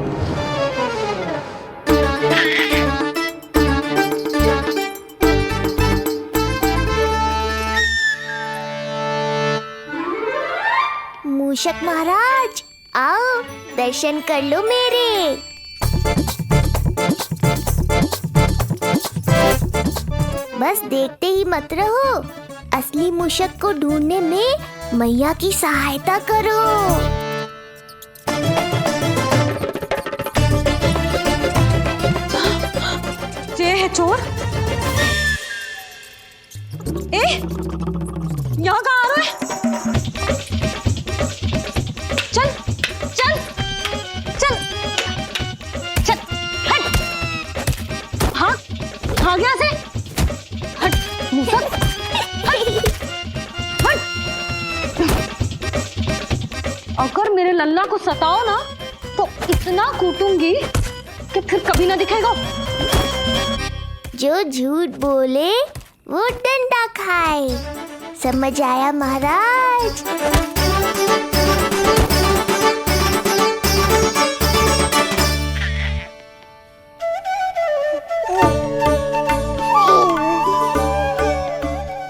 Speaker 7: मूषक महाराज आओ दर्शन कर लो मेरे। बस देखते ही मत रहो, असली मूषक को ढूंढने में मैया की सहायता करो।
Speaker 9: ये है चोर। यहाँ कहाँ आ रहा है? चल चल चल चल, हट, भाग यहाँ से, हट मूसक, हट। अगर मेरे लल्ला को सताओ ना तो इतना कूटूंगी कि फिर कभी ना दिखेगा।
Speaker 7: जो झूठ बोले वो डंडा खाए, समझ आया महाराज?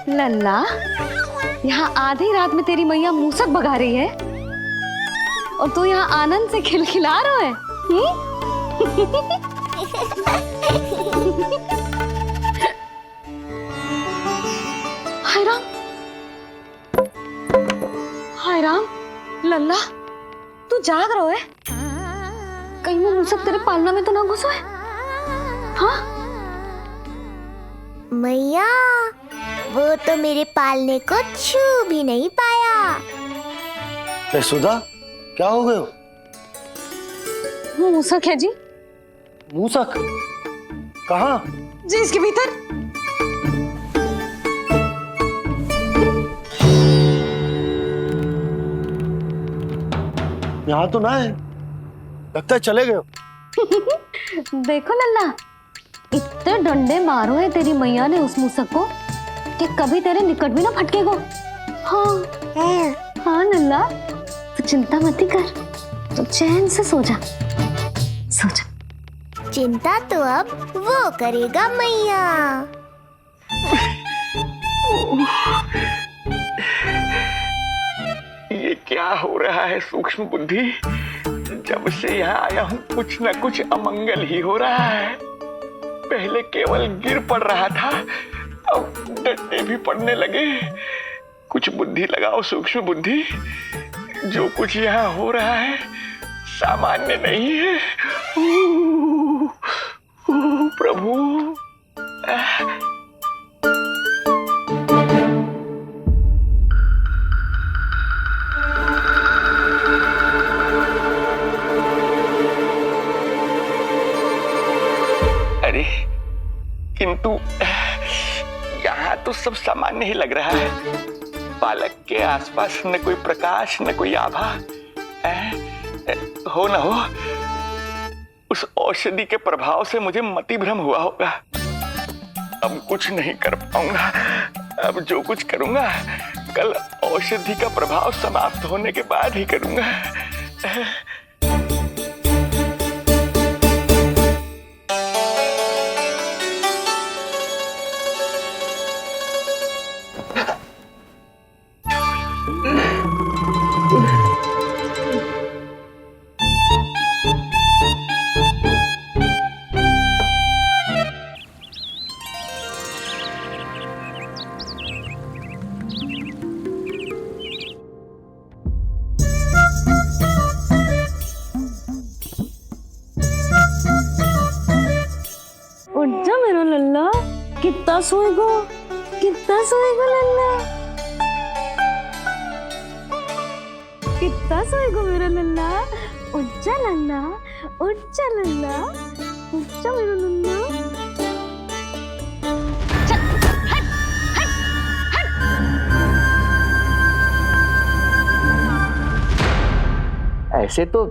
Speaker 9: लल्ला, यहाँ आधी रात में तेरी मैया मूसक भगा रही है और तू यहाँ आनंद से खिलखिला रहा है। हाय राम, हाय राम, लल्ला तू जाग रहा है? कहीं वो मूसक तेरे पालना में तो ना घुसा है? हाँ
Speaker 7: मैया, वो तो मेरे पालने को छू भी नहीं पाया।
Speaker 1: सुधा, क्या हो गए?
Speaker 9: वो मूसक है जी।
Speaker 1: मूसक? कहाँ?
Speaker 9: जी इसके भीतर।
Speaker 1: यहाँ तो ना है, लगता है चले गए।
Speaker 9: देखो लल्ला, इतने डंडे मारो है तेरी मैया ने उस मूसक को कि कभी तेरे निकट भी ना फटकेगा। हाँ हाँ लल्ला, तू चिंता मत कर, तू चैन से सो जा, सो जा।
Speaker 7: चिंता तो अब वो करेगा मैया।
Speaker 6: ये क्या हो रहा है सूक्ष्म बुद्धि? जब से यहाँ आया हूँ कुछ न कुछ अमंगल ही हो रहा है। पहले केवल गिर पड़ रहा था, अब डंडे भी पड़ने लगे। कुछ बुद्धि लगाओ सूक्ष्म बुद्धि, जो कुछ यहाँ हो रहा है सामान्य नहीं है। प्रभु, अरे किंतु यहाँ तो सब सामान्य ही लग रहा है। बालक के आसपास न कोई प्रकाश न कोई आभा। हो न हो उस औषधि के प्रभाव से मुझे मति भ्रम हुआ होगा। अब कुछ नहीं कर पाऊंगा। अब जो कुछ करूंगा कल औषधि का प्रभाव समाप्त होने के बाद ही करूंगा।
Speaker 9: कितना सोएगो, कितना सोएगो लल्ला, कितना सोएगो मेरा लल्ला। उठ जा लल्ला, उठ जा लल्ला, उठ जा मेरा लल्ला। चल, हट, हट, हट।
Speaker 6: ऐसे तो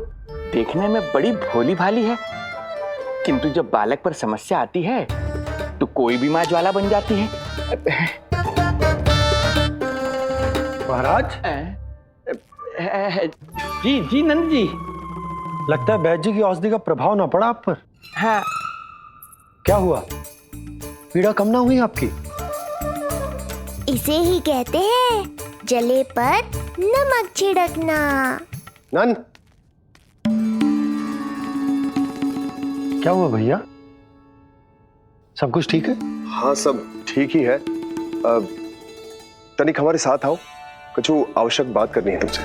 Speaker 6: देखने में बड़ी भोली भाली है, किंतु जब बालक पर समस्या आती है तो कोई भी माँ ज्वाला बन जाती है।
Speaker 1: महाराज।
Speaker 6: जी जी नंद जी।
Speaker 1: लगता है बैद जी की औषधि का प्रभाव ना पड़ा आप पर।
Speaker 6: हाँ।
Speaker 1: क्या हुआ, पीड़ा कम ना हुई आपकी?
Speaker 7: इसे ही कहते हैं जले पर नमक छिड़कना।
Speaker 14: नंद,
Speaker 1: क्या हुआ भैया, सब कुछ ठीक है?
Speaker 14: हाँ सब ठीक ही है। तनिक हमारे साथ आओ, कुछ आवश्यक बात करनी है तुमसे।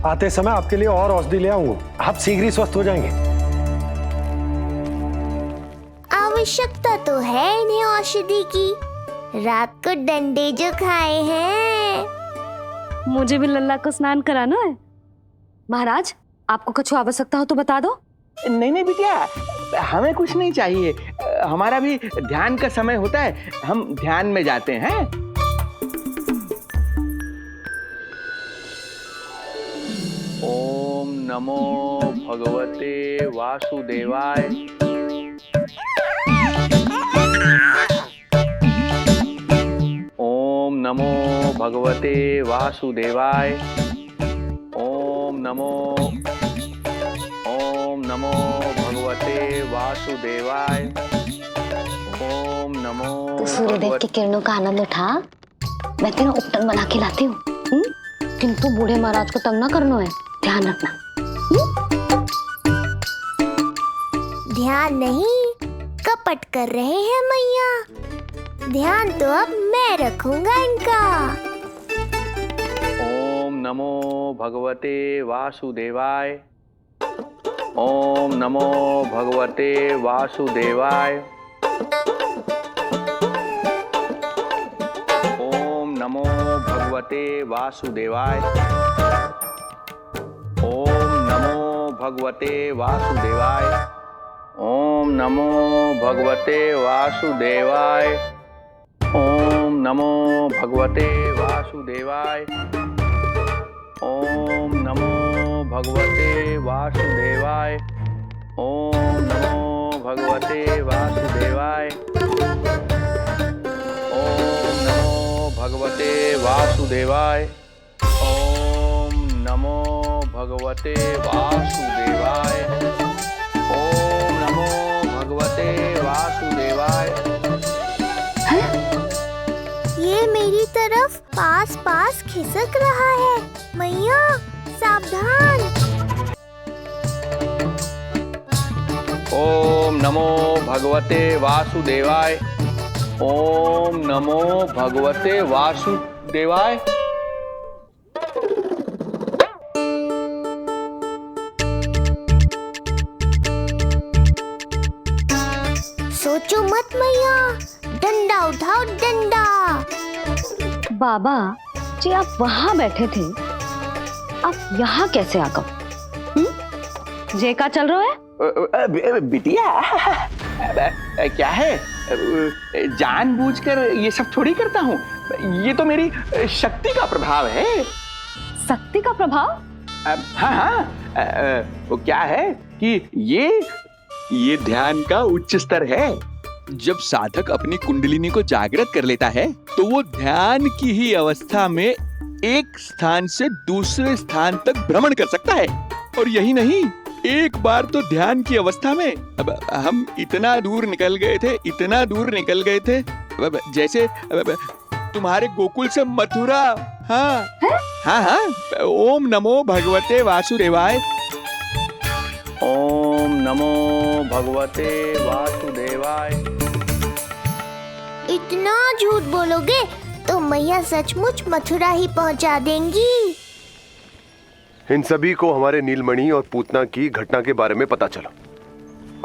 Speaker 1: आते समय आपके लिए और औषधि ले आऊंगा, आप शीघ्र ही स्वस्थ हो जाएंगे।
Speaker 7: आवश्यकता तो है इन्हें औषधि की, रात को डंडे जो खाए हैं।
Speaker 2: मुझे भी लल्ला को स्नान कराना है। महाराज, आपको कुछ आवश्यकता हो तो बता दो।
Speaker 6: नहीं नहीं बिटिया, हमें कुछ नहीं चाहिए। हमारा भी ध्यान का समय होता है, हम ध्यान में जाते हैं। ओम नमो भगवते वासुदेवाय। ओम नमो भगवते वासुदेवाय। ओम नमो भगवते वासुदेवाय। ओम नमो।
Speaker 9: तो सूर्यदेव की किरणों का आनंद उठा, मैं तेरा उपटन बना के लाती हूँ। किंतु बूढ़े महाराज को तंग ना करना है, ध्यान रखना।
Speaker 7: ध्यान नहीं, कपट कर रहे हैं मैया। ध्यान तो अब मैं रखूंगा इनका।
Speaker 6: ओम नमो भगवते वासुदेवाय। ओम नमो भगवते वासुदेवाय। ओम नमो भगवते वासुदेवाय। ओम नमो भगवते वासुदेवाय। ओम नमो भगवते वासुदेवाय। ओम नमो भगवते वासुदेवाय। ओम नमो भगवते वासुदेवाय। ओम नमो भगवते वासुदेवाय। ओम नमो भगवते वासुदेवाय। ओम नमो भगवते वासुदेवाय। ओम नमो भगवते वासुदेवाय।
Speaker 7: ये मेरी तरफ पास पास खिसक रहा है। मैया सावधान।
Speaker 6: ओम नमो भगवते वासुदेवाय। ओम नमो भगवते वासुदेवाय।
Speaker 7: सोचो मत मैया, डंडा उठाओ डंडा।
Speaker 2: बाबा जी, आप वहां बैठे थे, आप यहाँ कैसे आ गए? जे का चल रहा है?
Speaker 6: बिटिया, क्या है, जानबूझकर ये सब थोड़ी करता हूँ। ये तो मेरी शक्ति का प्रभाव है।
Speaker 2: शक्ति का प्रभाव?
Speaker 6: हाँ हाँ, वो क्या है कि ये ध्यान का उच्च स्तर है। जब साधक अपनी कुंडलिनी को जागृत कर लेता है तो वो ध्यान की ही अवस्था में एक स्थान से दूसरे स्थान तक भ्रमण कर सकता है। और यही नहीं, एक बार तो ध्यान की अवस्था में अब हम इतना दूर निकल गए थे, जैसे तुम्हारे गोकुल से मथुरा। हाँ हाँ हाँ। ओम नमो भगवते वासुदेवाय। ओम नमो भगवते वासुदेवाय।
Speaker 7: इतना झूठ बोलोगे तो मैया सचमुच मथुरा ही पहुंचा देंगी।
Speaker 14: इन सभी को हमारे नीलमणि और पूतना की घटना के बारे में पता चला।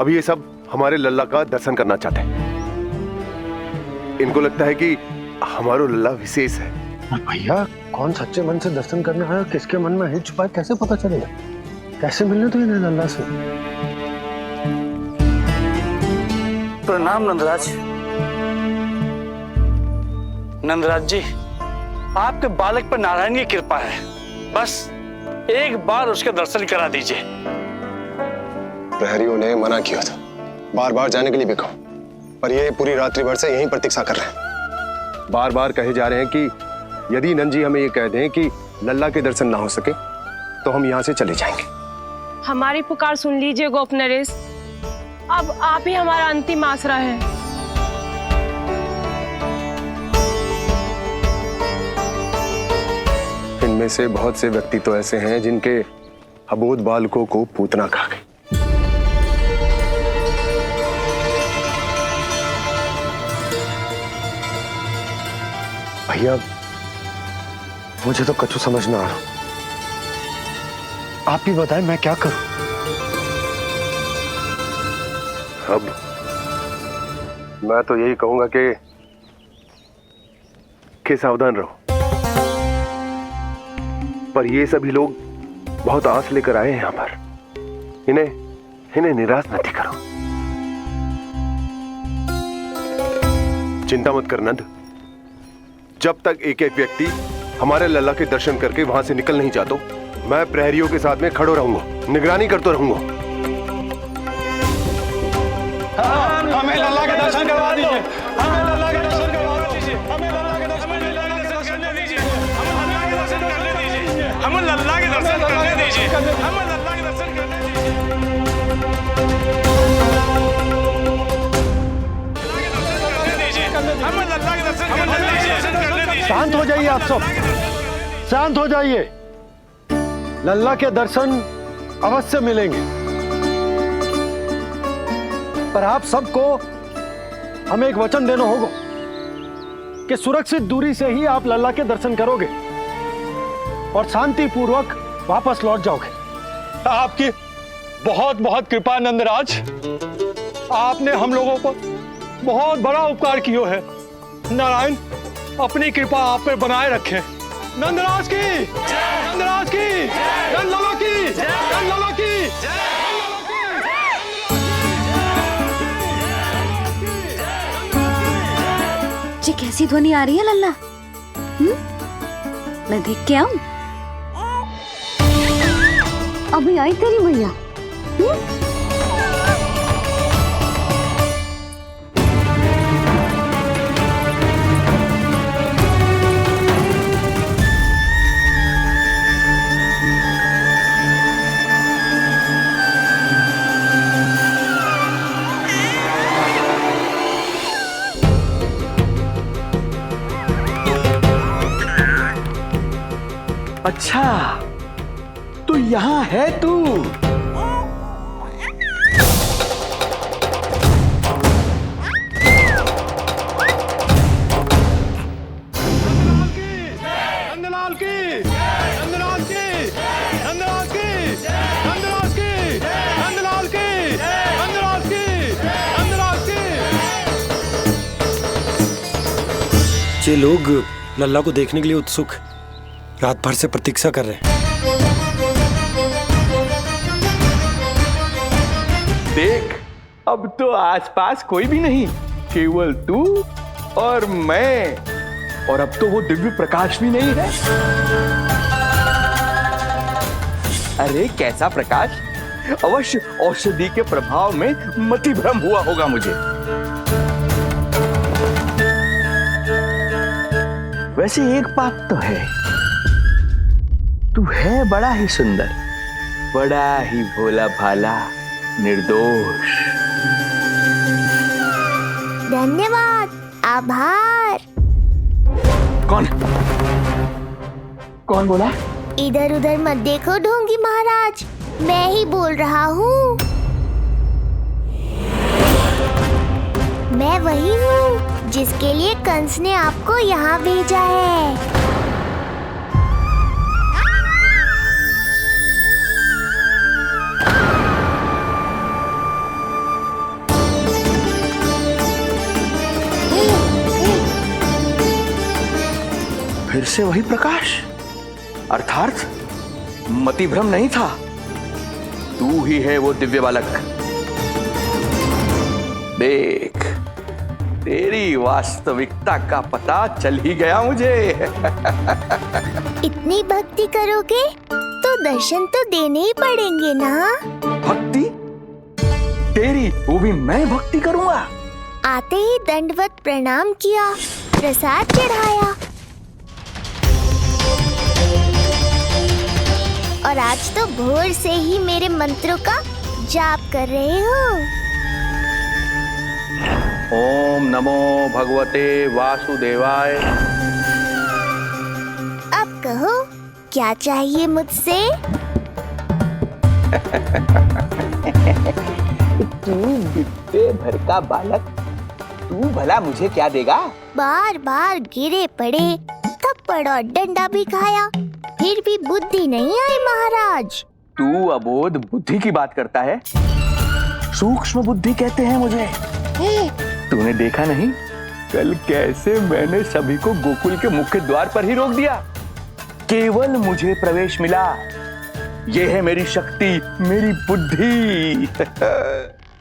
Speaker 14: अभी ये सब हमारे लल्ला का दर्शन करना चाहते हैं। इनको लगता है कि हमारा लल्ला विशेष है।
Speaker 1: भैया, कौन सच्चे मन से दर्शन करने आया, किसके मन में हित छुपा है, कैसे पता चलेगा? कैसे मिलने तो इन्हें लल्ला से?
Speaker 13: प्रणाम नंदराज। नंदराज जी, आपके बालक पर नारायण की कृपा है, बस एक बार उसके दर्शन करा दीजिए।
Speaker 14: प्रहरियों ने मना किया था, बार बार जाने के लिए भी कहा, पर ये पूरी रात्रि भर से यहीं प्रतीक्षा कर रहे हैं। बार बार कहे जा रहे हैं कि यदि नंद जी हमें ये कह दें कि लल्ला के दर्शन ना हो सके तो हम यहाँ से चले जाएंगे।
Speaker 19: हमारी पुकार सुन लीजिए गोप नरेश, अब आप ही हमारा अंतिम आसरा है।
Speaker 14: इनमें से बहुत से व्यक्ति तो ऐसे हैं जिनके अबोध बालकों को पूतना खा गई। भैया मुझे तो कछु समझ ना आ रहा, आप ही बताएं मैं क्या करूं। अब मैं तो यही कहूंगा कि सावधान रहो, पर ये सभी लोग बहुत आस लेकर आए हैं यहाँ पर, इन्हें निराश मत करो। चिंता मत कर नंद, जब तक एक एक व्यक्ति हमारे लल्ला के दर्शन करके वहां से निकल नहीं जाता, मैं प्रहरियों के साथ में खड़ो रहूंगा, निगरानी करते रहूंगा।
Speaker 4: हमें लल्ला के दर्शन करवा दीजिए, हमें लल्ला के दर्शन करवा दीजिए, हमें लल्ला के दर्शन करने दीजिए, हमें लल्ला के दर्शन करने दीजिए, हमें लल्ला के दर्शन करने दीजिए, हमें लल्ला के दर्शन करने दीजिए, हमें लल्ला के दर्शन करने दीजिए।
Speaker 1: शांत हो जाइए, आप सब शांत हो जाइए। लल्ला के दर्शन अवश्य मिलेंगे, पर आप सबको हमें एक वचन देना होगा कि सुरक्षित दूरी से ही आप लल्ला के दर्शन करोगे और शांति पूर्वक वापस लौट जाओगे।
Speaker 13: आपकी बहुत बहुत कृपा नंदराज, आपने हम लोगों को बहुत बड़ा उपकार किया है। नारायण अपनी कृपा आप पे बनाए रखे। नंदराज की, नंदराज की, नंदलाला की, नंदलाला की।
Speaker 2: ये कैसी ध्वनि आ रही है लल्ला? मैं देख के आऊं? अभी आई तेरी मैया।
Speaker 6: अच्छा तो यहाँ है तू।
Speaker 4: नंदलाल की, नंदलाल की, नंदलाल की, नंदलाल की, नंदलाल की, नंदलाल की, नंदलाल की।
Speaker 1: ये लोग लल्ला को देखने के लिए उत्सुक रात भर से प्रतीक्षा कर रहे हैं।
Speaker 6: देख अब तो आसपास कोई भी नहीं, केवल तू और मैं, और अब तो वो दिव्य प्रकाश भी नहीं है। अरे कैसा प्रकाश? अवश्य औषधि के प्रभाव में मतिभ्रम हुआ होगा मुझे। वैसे एक बात तो है, तू है बड़ा ही सुंदर, बड़ा ही भोला भाला, निर्दोष।
Speaker 7: धन्यवाद, आभार।
Speaker 6: कौन कौन बोला?
Speaker 7: इधर उधर मत देखो ढोंगी महाराज, मैं ही बोल रहा हूँ। मैं वही हूँ जिसके लिए कंस ने आपको यहाँ भेजा है।
Speaker 6: फिर से वही प्रकाश, अर्थात मतिभ्रम नहीं था, तू ही है वो दिव्य बालक। देख तेरी वास्तविकता का पता चल ही गया मुझे।
Speaker 7: इतनी भक्ति करोगे तो दर्शन तो देने ही पड़ेंगे ना।
Speaker 6: भक्ति तेरी, वो भी मैं भक्ति करूंगा।
Speaker 7: आते ही दंडवत प्रणाम किया प्रसाद चढ़ाया और आज तो भोर से ही मेरे मंत्रों का जाप कर रहे हो।
Speaker 10: ओम नमो भगवते वासुदेवाय।
Speaker 7: अब कहो क्या चाहिए मुझसे?
Speaker 6: तू बित्ते भर का बालक, तू भला मुझे क्या देगा?
Speaker 7: बार बार गिरे पड़े, थप्पड़ और डंडा भी खाया, फिर भी बुद्धि नहीं आई महाराज।
Speaker 6: तू अबोध बुद्धि की बात करता है? सूक्ष्म बुद्धि कहते हैं मुझे। तूने देखा नहीं कल कैसे मैंने सभी को गोकुल के मुख्य द्वार पर ही रोक दिया? केवल मुझे प्रवेश मिला। ये है मेरी शक्ति, मेरी बुद्धि।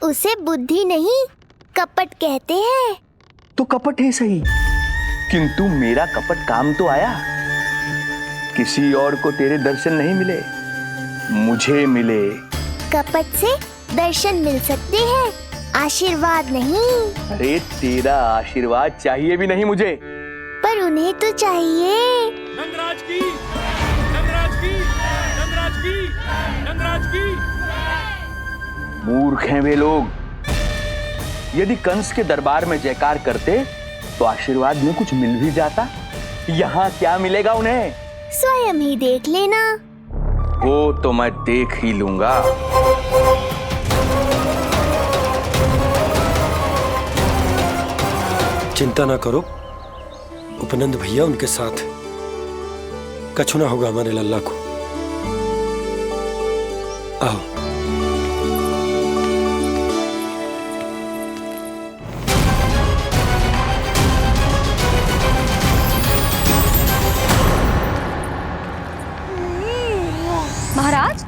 Speaker 7: उसे बुद्धि नहीं कपट कहते हैं।
Speaker 6: तो कपट है सही, किंतु मेरा कपट काम तो आया। किसी और को तेरे दर्शन नहीं मिले, मुझे मिले।
Speaker 7: कपट से दर्शन मिल सकते हैं, आशीर्वाद नहीं।
Speaker 6: अरे तेरा आशीर्वाद चाहिए भी नहीं मुझे।
Speaker 7: पर उन्हें तो चाहिए।
Speaker 4: नंदराज की, नंदराज की, नंदराज की, नंदराज की।
Speaker 6: मूर्ख हैं वे लोग। यदि कंस के दरबार में जयकार करते तो आशीर्वाद में कुछ मिल भी जाता। यहाँ क्या मिलेगा उन्हें?
Speaker 7: स्वयं ही देख लेना।
Speaker 6: वो तो मैं देख ही लूंगा।
Speaker 1: चिंता ना करो, उपनंद भैया उनके साथ कछु ना होगा हमारे लल्ला को। आओ।
Speaker 2: महाराज,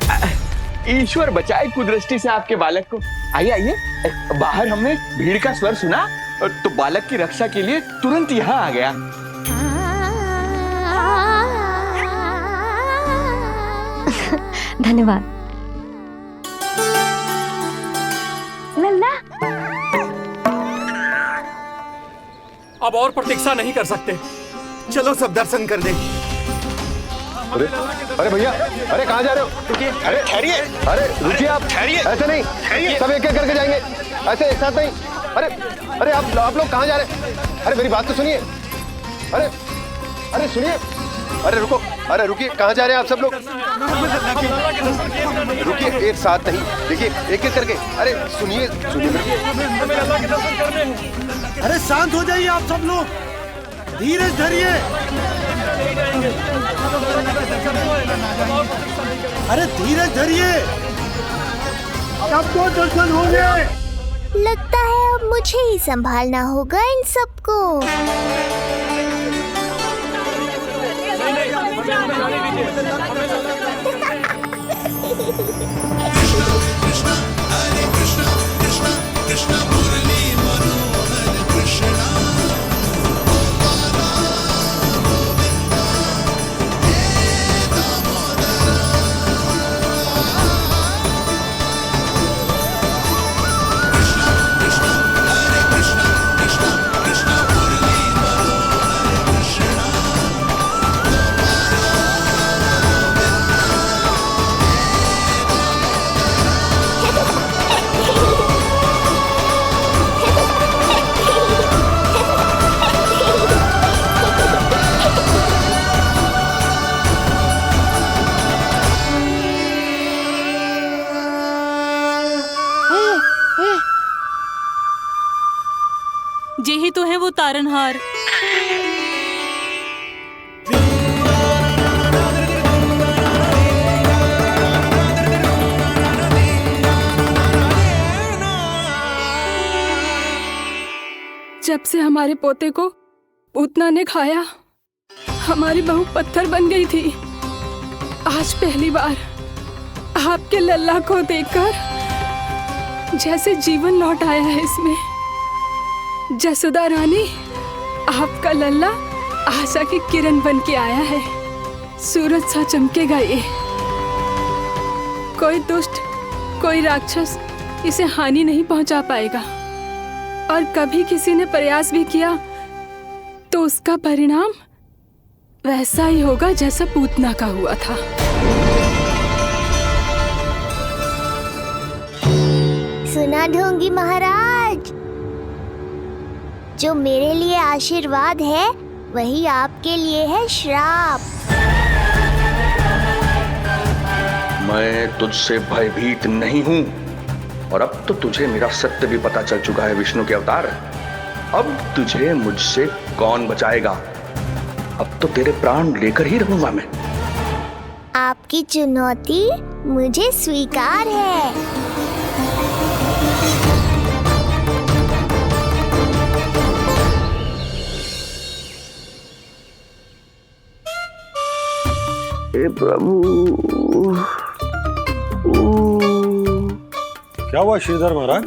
Speaker 6: ईश्वर बचाए कुदृष्टि से आपके बालक को। आइए आइए। बाहर हमने भीड़ का स्वर सुना तो बालक की रक्षा के लिए तुरंत यहाँ आ गया।
Speaker 9: धन्यवाद। लल्ला,
Speaker 13: अब और प्रतीक्षा नहीं कर सकते, चलो सब दर्शन कर दें।
Speaker 14: अरे अरे भैया, अरे कहाँ जा रहे हो?
Speaker 12: अरे ठहरिए,
Speaker 14: अरे रुकिए आप,
Speaker 12: ठहरिए।
Speaker 14: ऐसे नहीं, सब एक एक करके जाएंगे, ऐसे एक साथ नहीं। अरे अरे आप लोग कहाँ जा रहे हैं? अरे मेरी बात तो सुनिए। अरे अरे सुनिए, अरे रुको, अरे रुकिए, कहाँ जा रहे हैं आप सब लोग? रुकिए, एक साथ नहीं, देखिए एक एक करके। अरे सुनिए सुनिए।
Speaker 1: अरे शांत हो जाइए आप सब लोग, धीरज धरिए। अरे धीरज धरिए, सबको दर्शन होंगे।
Speaker 7: लगता है अब मुझे ही संभालना होगा इन सबको।
Speaker 20: यही तो है वो तारनहार।
Speaker 19: जब से हमारे पोते को पूतना ने खाया, हमारी बहू पत्थर बन गई थी। आज पहली बार आपके लल्ला को देखकर जैसे जीवन लौट आया है इसमें। जसोदा रानी, आपका लल्ला आशा की किरण बन के आया है। सूरज सा चमकेगा ये। कोई दुष्ट, कोई राक्षस इसे हानि नहीं पहुंचा पाएगा। और कभी किसी ने प्रयास भी किया तो उसका परिणाम वैसा ही होगा जैसा पूतना का हुआ था।
Speaker 7: सुना ढोंगी महाराज, जो मेरे लिए आशीर्वाद है वही आपके लिए है श्राप।
Speaker 10: मैं तुझसे भयभीत नहीं हूं, और अब तो तुझे मेरा सत्य भी पता चल चुका है विष्णु के अवतार। अब तुझे मुझसे कौन बचाएगा? अब तो तेरे प्राण लेकर ही रहूंगा मैं।
Speaker 7: आपकी चुनौती मुझे स्वीकार है।
Speaker 6: हे प्रभु।
Speaker 1: क्या हुआ श्रीधर महाराज?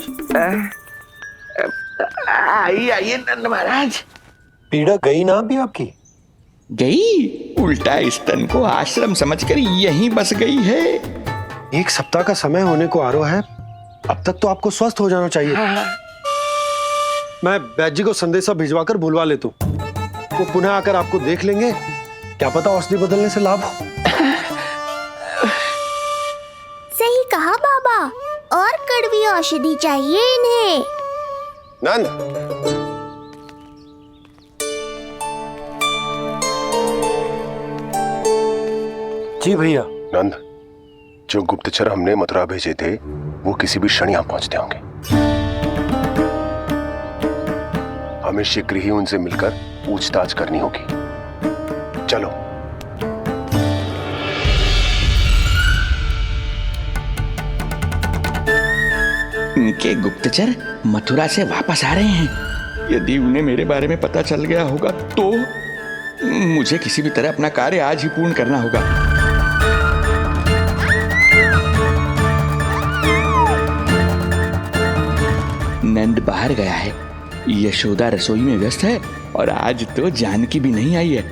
Speaker 6: आइए नंद महाराज।
Speaker 1: पीड़ा गई ना अभी आपकी?
Speaker 6: गई? उल्टा स्तन को आश्रम समझकर यहीं बस गई है।
Speaker 1: 1 सप्ताह का समय होने को आ रहा है, अब तक तो आपको स्वस्थ हो जाना चाहिए। मैं वैद्य जी को संदेशा भिजवाकर बुलवा लेता हूं। वो पुनः आकर आपको देख लेंगे, क्या पता औषधि बदलने से लाभ हो।
Speaker 7: सही कहा बाबा, और कड़वी औषधि चाहिए इन्हें।
Speaker 14: नंद,
Speaker 1: जी भैया।
Speaker 14: नंद, जो गुप्तचर हमने मथुरा भेजे थे वो किसी भी क्षण यहां पहुंचते होंगे। हमें शीघ्र ही उनसे मिलकर पूछताछ करनी होगी। चलो।
Speaker 6: इनके गुप्तचर मथुरा से वापस आ रहे हैं। यदि उन्हें मेरे बारे में पता चल गया होगा तो मुझे किसी भी तरह अपना कार्य आज ही पूर्ण करना होगा। नंद बाहर गया है, यशोदा रसोई में व्यस्त है, और आज तो जानकी भी नहीं आई है।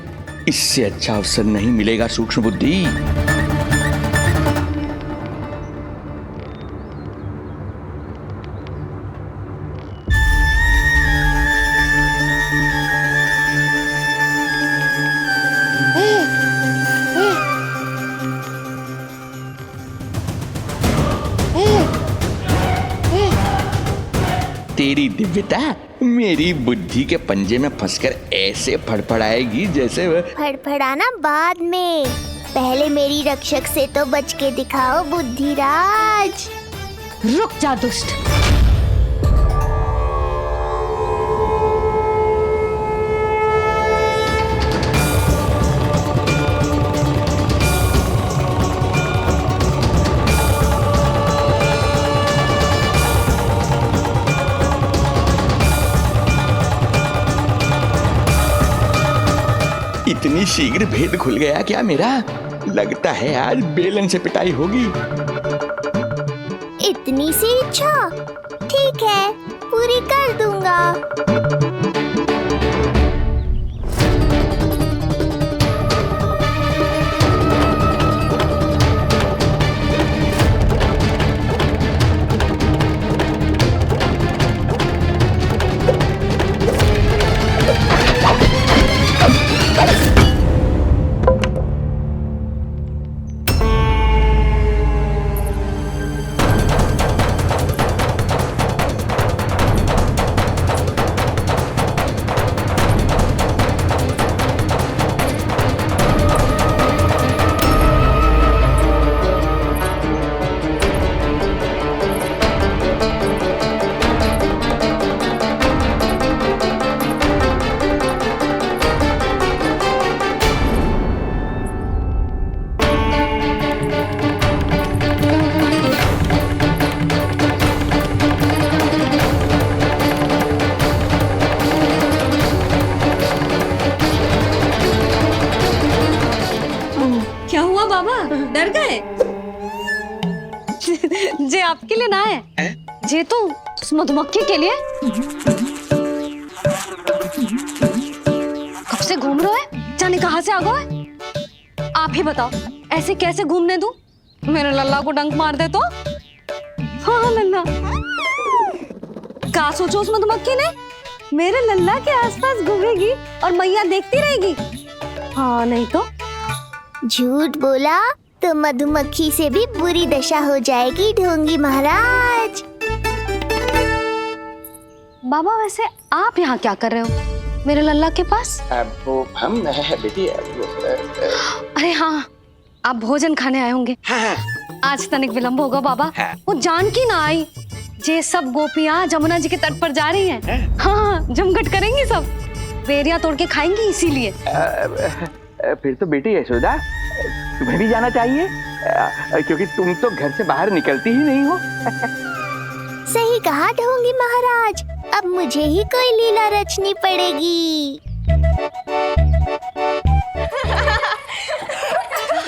Speaker 6: इससे अच्छा अवसर नहीं मिलेगा सूक्ष्म बुद्धि। तेरी दिव्यता मेरी बुद्धि के पंजे में फंसकर ऐसे फड़फड़ाएगी जैसे वह।
Speaker 7: फड़फड़ाना बाद में, पहले मेरी रक्षक से तो बच के दिखाओ बुद्धिराज।
Speaker 9: रुक जा दुष्ट।
Speaker 6: इतनी शीघ्र भेद खुल गया क्या मेरा? लगता है आज बेलन से पिटाई होगी।
Speaker 7: इतनी सी इच्छा? ठीक है, पूरी कर दूंगा।
Speaker 2: डर गए? जे आपके लिए ना है, जे तो उस मधुमक्खी के लिए। कब से घूम रहे हो? जाने कहां से आ गए? आप ही बताओ, ऐसे कैसे घूमने दूं? मेरे लल्ला को डंक मार दे तो? हाँ लल्ला, क्या सोचो उस मधुमक्खी ने?
Speaker 9: मेरे लल्ला के आसपास घूमेगी और मैया देखती रहेगी। हाँ नहीं तो।
Speaker 7: झूठ बोला तो मधुमक्खी से भी बुरी दशा हो जाएगी ढोंगी महाराज।
Speaker 2: बाबा वैसे आप यहाँ क्या कर रहे हो मेरे लल्ला के पास?
Speaker 6: वो हम बेटी
Speaker 2: अरे हाँ, आप भोजन खाने आए होंगे। हाँ। आज तनिक विलंब होगा बाबा। हाँ। वो जानकी ना आई, जे सब गोपियाँ जमुना जी के तट पर जा रही हैं। हाँ, जमघट करेंगी सब, बेरिया तोड़ के खाएंगी इसीलिए।
Speaker 6: फिर तो बेटी यशोदा तुम्हें भी जाना चाहिए, क्योंकि तुम तो घर से बाहर निकलती ही नहीं हो।
Speaker 7: सही कहा ढोंगी महाराज, अब मुझे ही कोई लीला रचनी पड़ेगी।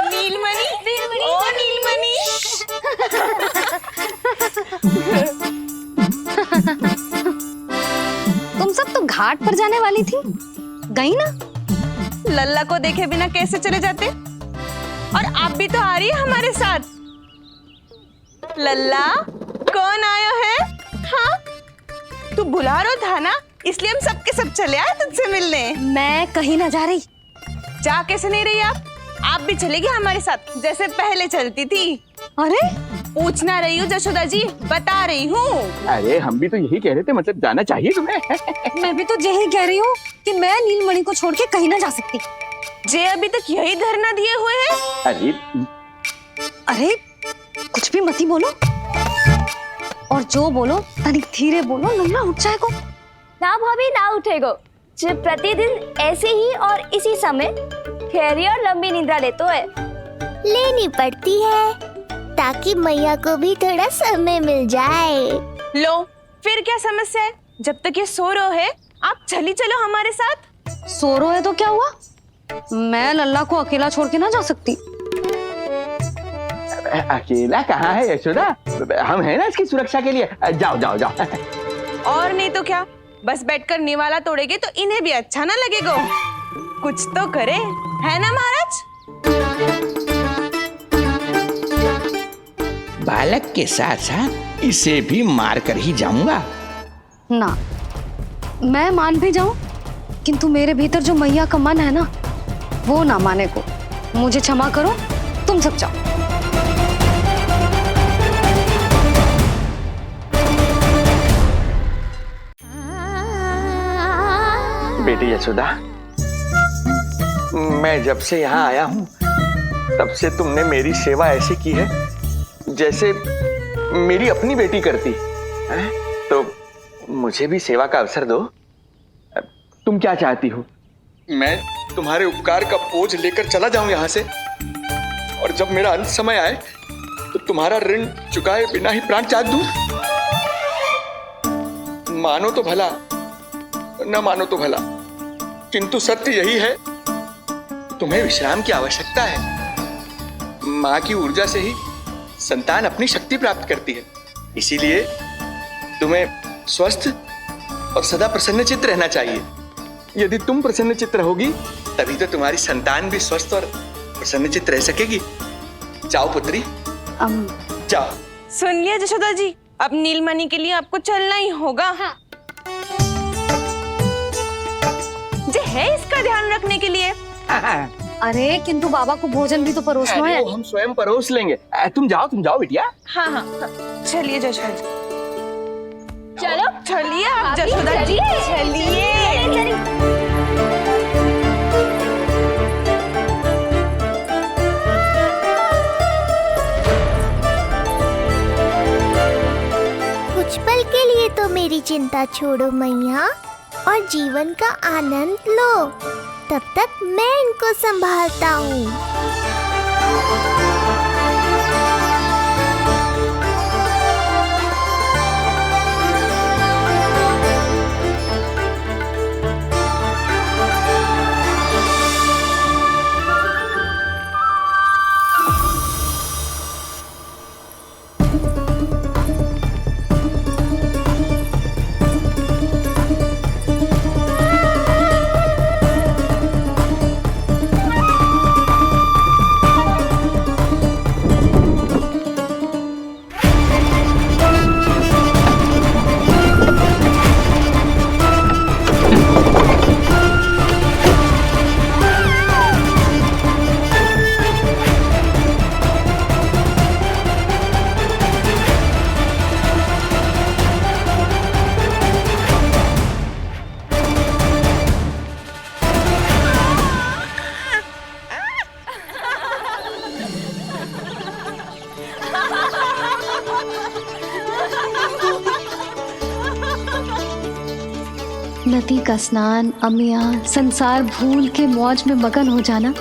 Speaker 18: नीलमणि, ओ नीलमणि।
Speaker 2: तुम सब तो घाट पर जाने वाली थी, गई ना?
Speaker 18: लल्ला को देखे बिना कैसे चले जाते? और आप भी तो आ रही है हमारे साथ। लल्ला, कौन आया है? हाँ, तू बुला रहा था ना, इसलिए हम सबके सब चले आए तुझसे मिलने।
Speaker 2: मैं कहीं ना जा रही।
Speaker 18: जा कैसे नहीं रही आप भी चलेगी हमारे साथ जैसे पहले चलती थी।
Speaker 2: अरे
Speaker 18: पूछना रही हूँ जशोदा जी, बता रही हूँ।
Speaker 6: अरे हम भी तो यही कह रहे थे, मतलब जाना चाहिए तुम्हें।
Speaker 2: मैं भी तो यही कह रही हूँ कि मैं नीलमणि को छोड़ के कहीं ना जा सकती।
Speaker 18: जे अभी तक यही धरना दिए हुए हैं।
Speaker 2: अरे कुछ भी मती बोलो, और जो बोलो तनिक धीरे बोलो, लल्ला उठ जाएगा।
Speaker 17: ना भाभी ना उठेगो, जो प्रतिदिन ऐसे ही और इसी समय गहरी और लंबी निद्रा लेते है।
Speaker 7: लेनी पड़ती है ताकि मैया को भी थोड़ा समय मिल जाए।
Speaker 18: लो फिर क्या समस्या है? जब तक ये सो रहे है आप चली चलो हमारे साथ।
Speaker 2: सो रहे है तो क्या हुआ? मैं लल्ला को अकेला छोड़ के ना जा सकती।
Speaker 6: अकेला कहाँ है यशोदा, हम हैं ना इसकी सुरक्षा के लिए। जाओ जाओ जाओ।
Speaker 18: और नहीं तो क्या, बस बैठकर निवाला तोड़ेगे तो इन्हें भी अच्छा ना लगेगा। कुछ तो करे, है ना महाराज?
Speaker 6: बालक के साथ साथ इसे भी मार कर ही जाऊंगा।
Speaker 2: ना, मैं मान भी जाऊं, किंतु मेरे भीतर जो मैया का मन है ना, वो ना माने को। मुझे क्षमा करो, तुम सब जाओ।
Speaker 6: बेटी यशोदा, मैं जब से यहाँ आया हूँ तब से तुमने मेरी सेवा ऐसी की है जैसे मेरी अपनी बेटी करती है। तो मुझे भी सेवा का अवसर दो। तुम क्या चाहती हो? मैं तुम्हारे उपकार का बोझ लेकर चला जाऊं यहाँ से, और जब मेरा अंत समय आए तो तुम्हारा ऋण चुकाए बिना ही प्राण त्याग दूं? मानो तो भला, न मानो तो भला, किंतु सत्य यही है, तुम्हें विश्राम की आवश्यकता है। माँ की ऊर्जा से ही संतान अपनी शक्ति प्राप्त करती है, इसीलिए तुम्हें स्वस्थ और सदा प्रसन्नचित्त रहना चाहिए। यदि तुम प्रसन्नचित्त रहोगी तभी तो तुम्हारी संतान भी स्वस्थ और प्रसन्नचित्त रह सकेगी। जाओ पुत्री, जाओ।
Speaker 18: सुन लिया जशोदा जी, अब नीलमणि के लिए आपको चलना ही होगा। हाँ। जे है इसका ध्यान रखने के लिए।
Speaker 2: अरे किंतु बाबा को भोजन भी तो परोसना है।
Speaker 6: हम स्वयं परोस लेंगे। तुम जाओ बिटिया।
Speaker 18: हाँ हाँ, चलिए जशोदा जी। चलो चलिए आप जशोदा जी, चलिए।
Speaker 7: कुछ पल के लिए तो मेरी चिंता छोड़ो मैया और जीवन का आनंद लो। तब तक मैं इनको संभालता हूँ।
Speaker 2: नदी का स्नान, अमिया, संसार भूल के मौज में मगन हो जाना